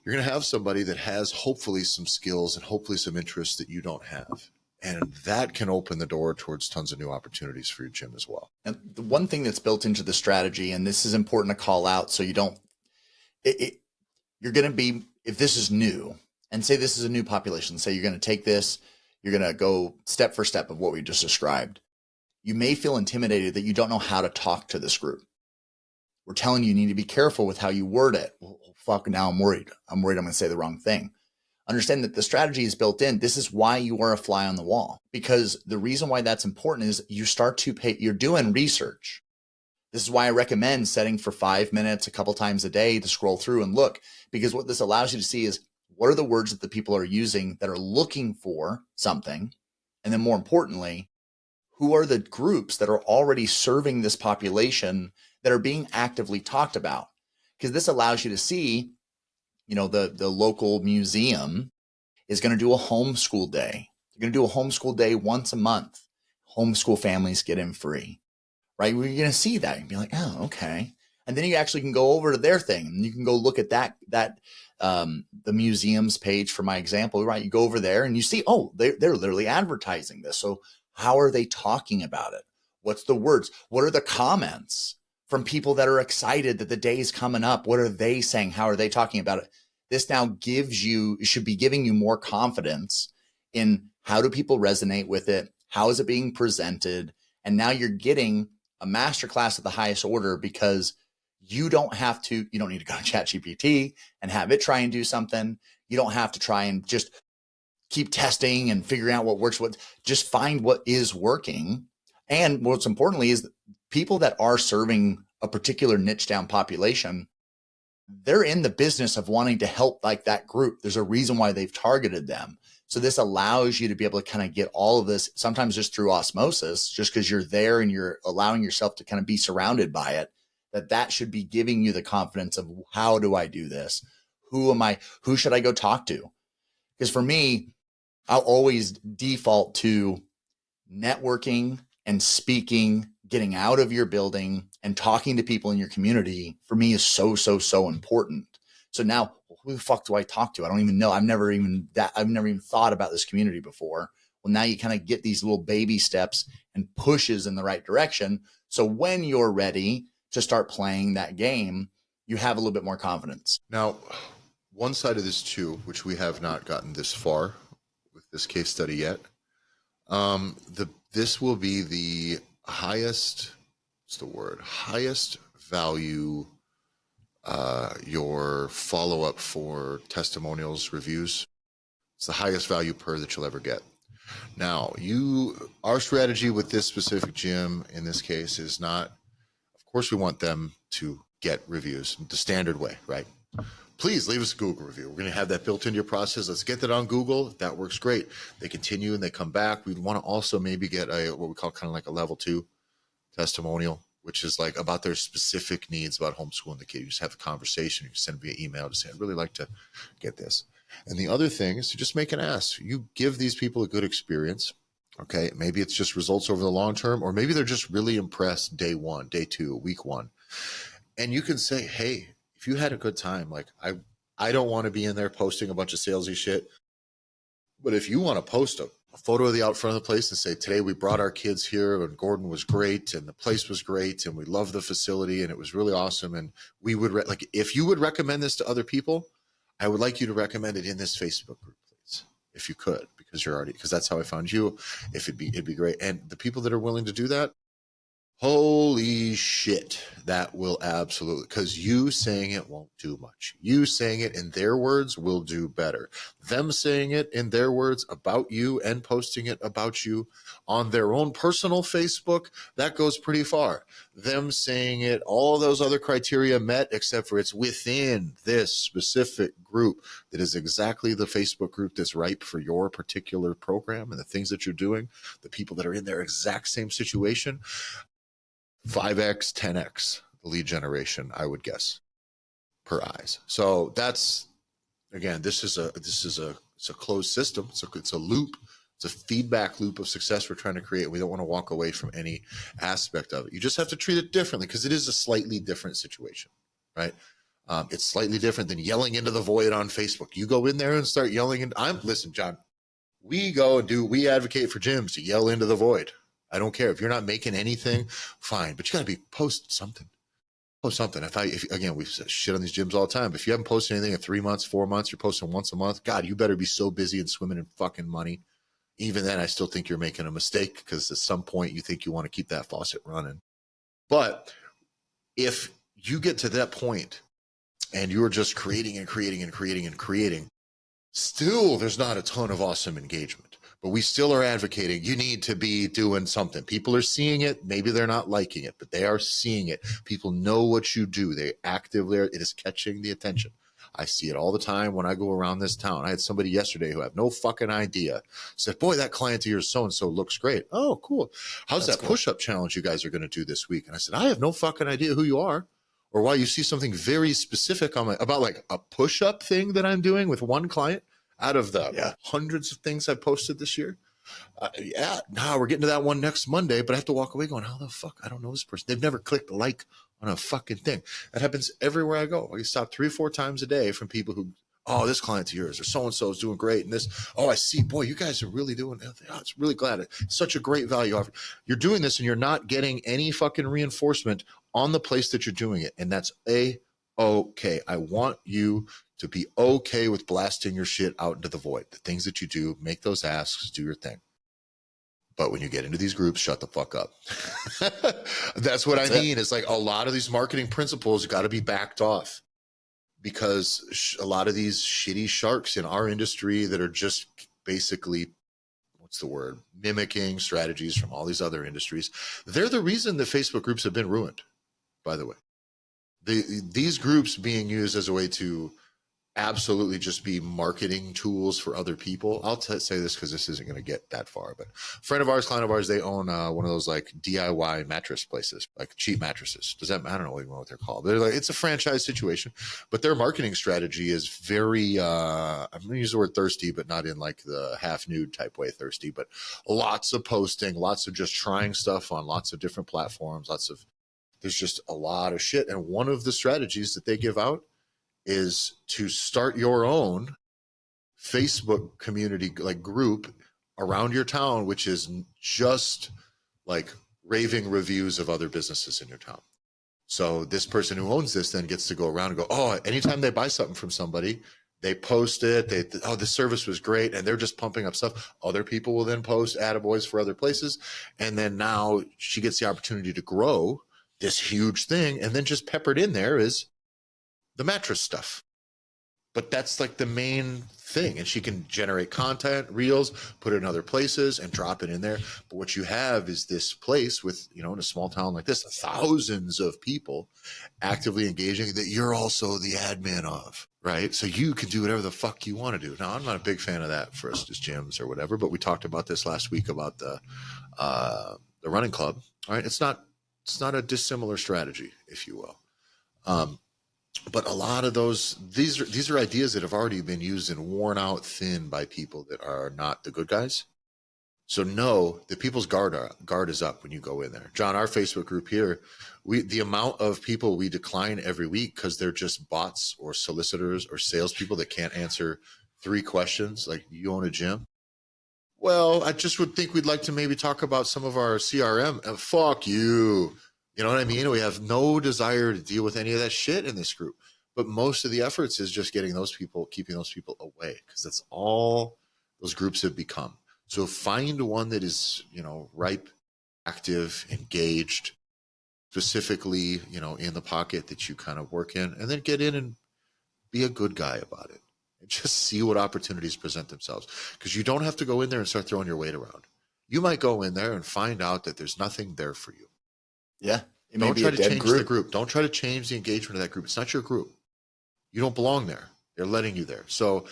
you're going to have somebody that has hopefully some skills and hopefully some interests that you don't have. And that can open the door towards tons of new opportunities for your gym as well. And the one thing that's built into the strategy, and this is important to call out so you don't, you're going to be, if this is new, and say this is a new population, say you're going to take this, you're going to go step for step of what we just described. You may feel intimidated that you don't know how to talk to this group. We're telling you, you need to be careful with how you word it. Well, fuck, now I'm worried. I'm worried I'm going to say the wrong thing. Understand that the strategy is built in. This is why you are a fly on the wall, because the reason why that's important is you start to pay, you're doing research. This is why I recommend setting for 5 minutes a couple times a day to scroll through and look, because what this allows you to see is what are the words that the people are using that are looking for something. And then more importantly, who are the groups that are already serving this population that are being actively talked about? Because this allows you to see, the local museum is going to do a homeschool day. They're going to do a homeschool day once a month. Homeschool families get in free, right? We're going to see that and be like, oh, okay. And then you actually can go over to their thing and you can go look at the museum's page for my example, right? You go over there and you see, oh, they're literally advertising this. So how are they talking about it? What's the words? What are the comments from people that are excited that the day is coming up? What are they saying? How are they talking about it? This now should be giving you more confidence in how do people resonate with it? How is it being presented? And now you're getting a masterclass at the highest order, because you don't need to go to ChatGPT and have it try and do something. You don't have to try and just keep testing and figuring out what works. Just find what is working. And what's importantly is people that are serving a particular niche down population, they're in the business of wanting to help like that group. There's a reason why they've targeted them. So this allows you to be able to kind of get all of this, sometimes just through osmosis, just because you're there and you're allowing yourself to kind of be surrounded by it, that should be giving you the confidence of how do I do this? Who am I? Who should I go talk to? Because for me, I'll always default to networking and speaking, getting out of your building and talking to people in your community. For me is so, so, so important. So now, who the fuck do I talk to? I don't even know. I've never even thought about this community before. Well, now you kind of get these little baby steps and pushes in the right direction. So when you're ready to start playing that game, you have a little bit more confidence. Now, one side of this too, which we have not gotten this far with this case study yet, this will be the highest value, your follow-up for testimonials, reviews. It's the highest value per that you'll ever get. Now, our strategy with this specific gym in this case is not, of course, we want them to get reviews the standard way, right? Please leave us a Google review. We're going to have that built into your process. Let's get that on Google. That works great. They continue and they come back. We'd want to also maybe get what we call kind of like a level 2 testimonial, which is like about their specific needs about homeschooling the kid. You just have a conversation. You send via email to say, I'd really like to get this. And the other thing is to just make an ask. You give these people a good experience. Okay. Maybe it's just results over the long term, or maybe they're just really impressed day 1, day 2, week 1. And you can say, hey, if you had a good time, like I don't want to be in there posting a bunch of salesy shit, but if you want to post a photo of the out front of the place and say, today we brought our kids here and Gordon was great and the place was great and we love the facility and it was really awesome. And we would if you would recommend this to other people, I would like you to recommend it in this Facebook group, please, if you could, because that's how I found you. It'd be great. And the people that are willing to do that, holy shit, that will absolutely, because you saying it won't do much. You saying it in their words will do better. Them saying it in their words about you and posting it about you on their own personal Facebook, that goes pretty far. Them saying it, all those other criteria met, except for it's within this specific group that is exactly the Facebook group that's ripe for your particular program and the things that you're doing, the people that are in their exact same situation. 5x, 10x the lead generation, I would guess, per eyes. So that's, again, it's a closed system. It's a loop. It's a feedback loop of success we're trying to create. We don't want to walk away from any aspect of it. You just have to treat it differently because it is a slightly different situation, right? It's slightly different than yelling into the void on Facebook. You go in there and start yelling. And listen, John, we advocate for gyms to yell into the void. I don't care if you're not making anything, fine, but you got to post something. Post something. Again, we shit on these gyms all the time. But if you haven't posted anything in 3 months, 4 months, you're posting once a month. God, you better be so busy and swimming in fucking money. even then, I still think you're making a mistake, because at some point you think you want to keep that faucet running. But if you get to that point and you're just creating and creating and creating and creating, still there's not a ton of awesome engagement. But we still are advocating you need to be doing something. People are seeing it. Maybe they're not liking it, but they are seeing it. People know what you do. They actively are, it is catching the attention. I see it all the time when I go around this town. I had somebody yesterday who had no fucking idea. Said, boy, that client of yours so-and-so looks great. Oh, cool. How's that push-up challenge you guys are going to do this week? And I said, I have no fucking idea who you are or why you see something very specific on about like a push-up thing that I'm doing with one client out of the hundreds of things I've posted this year. We're getting to that one next Monday, but I have to walk away going, how the fuck? I don't know this person. They've never clicked like on a fucking thing. That happens everywhere I go. I get stopped 3 or 4 times a day from people who, oh, this client's yours, or so-and-so is doing great. And this, oh, I see, boy, you guys are really doing it. Oh, it's really glad. It's such a great value offer. You're doing this and you're not getting any fucking reinforcement on the place that you're doing it. And that's okay. I want you to be okay with blasting your shit out into the void. The things that you do, make those asks, do your thing. But when you get into these groups, shut the fuck up. That's what I mean. It's like a lot of these marketing principles got to be backed off, because a lot of these shitty sharks in our industry that are just basically, what's the word, mimicking strategies from all these other industries. They're the reason that Facebook groups have been ruined, by the way. These groups being used as a way to absolutely just be marketing tools for other people. I'll say this because this isn't going to get that far, but a friend of ours, client of ours, they own one of those like DIY mattress places, like cheap mattresses. I don't know even what they're called. They're like, it's a franchise situation, but their marketing strategy is very, I'm going to use the word thirsty, but not in like the half nude type way thirsty, but lots of posting, lots of just trying stuff on lots of different platforms, there's just a lot of shit. And one of the strategies that they give out is to start your own Facebook community like group around your town, which is just like raving reviews of other businesses in your town. So this person who owns this then gets to go around and go, oh, anytime they buy something from somebody, they post it. The service was great. And they're just pumping up stuff. Other people will then post attaboys for other places. And then now she gets the opportunity to grow this huge thing. And then just peppered in there is the mattress stuff. But that's like the main thing. And she can generate content, reels, put it in other places and drop it in there. But what you have is this place with, in a small town like this, thousands of people actively engaging that you're also the admin of, right? So you can do whatever the fuck you want to do. Now, I'm not a big fan of that for us as gyms or whatever, but we talked about this last week about the running club. All right. It's not a dissimilar strategy, if you will. But a lot of these are ideas that have already been used and worn out thin by people that are not the good guys. So know that people's guard is up when you go in there. John, our Facebook group here, the amount of people we decline every week because they're just bots or solicitors or salespeople that can't answer 3 questions, like, you own a gym? Well, I just would think we'd like to maybe talk about some of our CRM. Fuck you. You know what I mean? We have no desire to deal with any of that shit in this group. But most of the efforts is just keeping those people away, because that's all those groups have become. So find one that is, ripe, active, engaged, specifically, in the pocket that you kind of work in, and then get in and be a good guy about it. And just see what opportunities present themselves. Because you don't have to go in there and start throwing your weight around. You might go in there and find out that there's nothing there for you. Yeah. Don't try to change the group. Don't try to change the engagement of that group. It's not your group. You don't belong there. They're letting you there. So,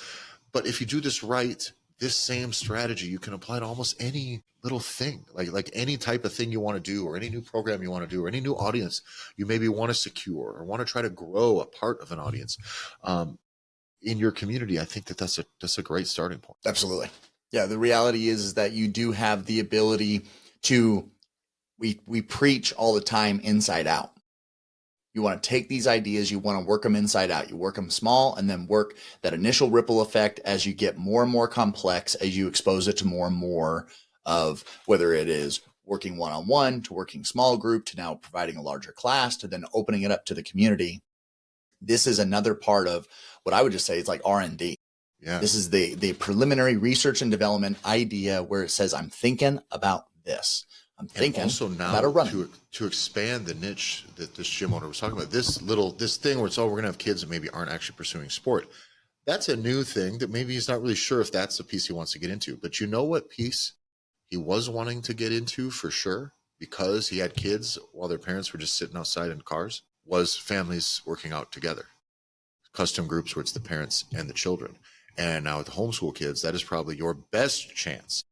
but if you do this right, this same strategy, you can apply to almost any little thing, like any type of thing you want to do, or any new program you want to do, or any new audience you maybe want to secure or want to try to grow a part of an audience in your community. I think that's a great starting point. Absolutely. Yeah. The reality is that you do have the ability to, we preach all the time inside out. You want to take these ideas, you want to work them inside out. You work them small and then work that initial ripple effect as you get more and more complex, as you expose it to more and more of, whether it is working one-on-one to working small group to now providing a larger class to then opening it up to the community. This is another part of what I would just say is like R&D. Yeah. This is the preliminary research and development idea where it says, I'm thinking about this. I'm thinking also now about a running. to expand the niche that this gym owner was talking about, this thing where it's, oh, we're going to have kids that maybe aren't actually pursuing sport. That's a new thing that maybe he's not really sure if that's the piece he wants to get into. But you know what piece he was wanting to get into for sure, because he had kids while their parents were just sitting outside in cars, was families working out together. Custom groups where it's the parents and the children. And now with the homeschool kids, that is probably your best chance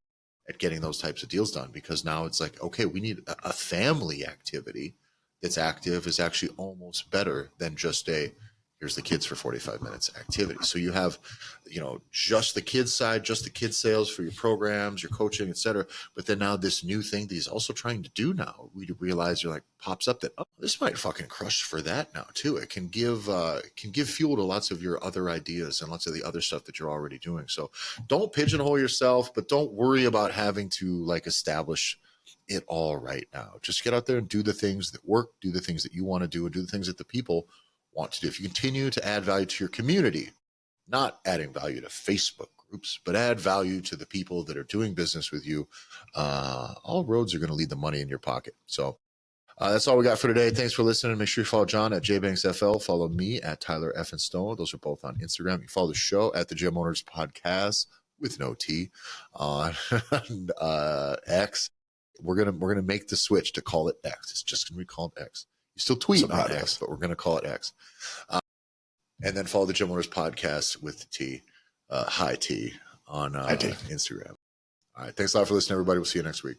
at getting those types of deals done, because now it's like, okay, we need a family activity that's active is actually almost better than just a, here's the kids for 45 minutes activity. So you have, just the kids side, just the kids sales for your programs, your coaching, etc. But then now this new thing that he's also trying to do now, we realize you're like, pops up that, oh, this might fucking crush for that now too. It can give fuel to lots of your other ideas and lots of the other stuff that you're already doing. So don't pigeonhole yourself, but don't worry about having to like establish it all right now. Just get out there and do the things that work, do the things that you want to do, and do the things that the people want to do. If you continue to add value to your community, not adding value to Facebook groups, but add value to the people that are doing business with you, all roads are going to lead the money in your pocket. So that's all we got for today. Thanks for listening. Make sure you follow John at JBanksFL. Follow me at Tyler F. and Stone. Those are both on Instagram. You can follow the show at the Gym Owners Podcast with no T on X. We're gonna make the switch to call it X. It's just gonna be called X. You still tweet on X, but we're gonna call it X. And then follow the Gym Owners Podcast with the T, High T on Instagram. All right, thanks a lot for listening, everybody. We'll see you next week.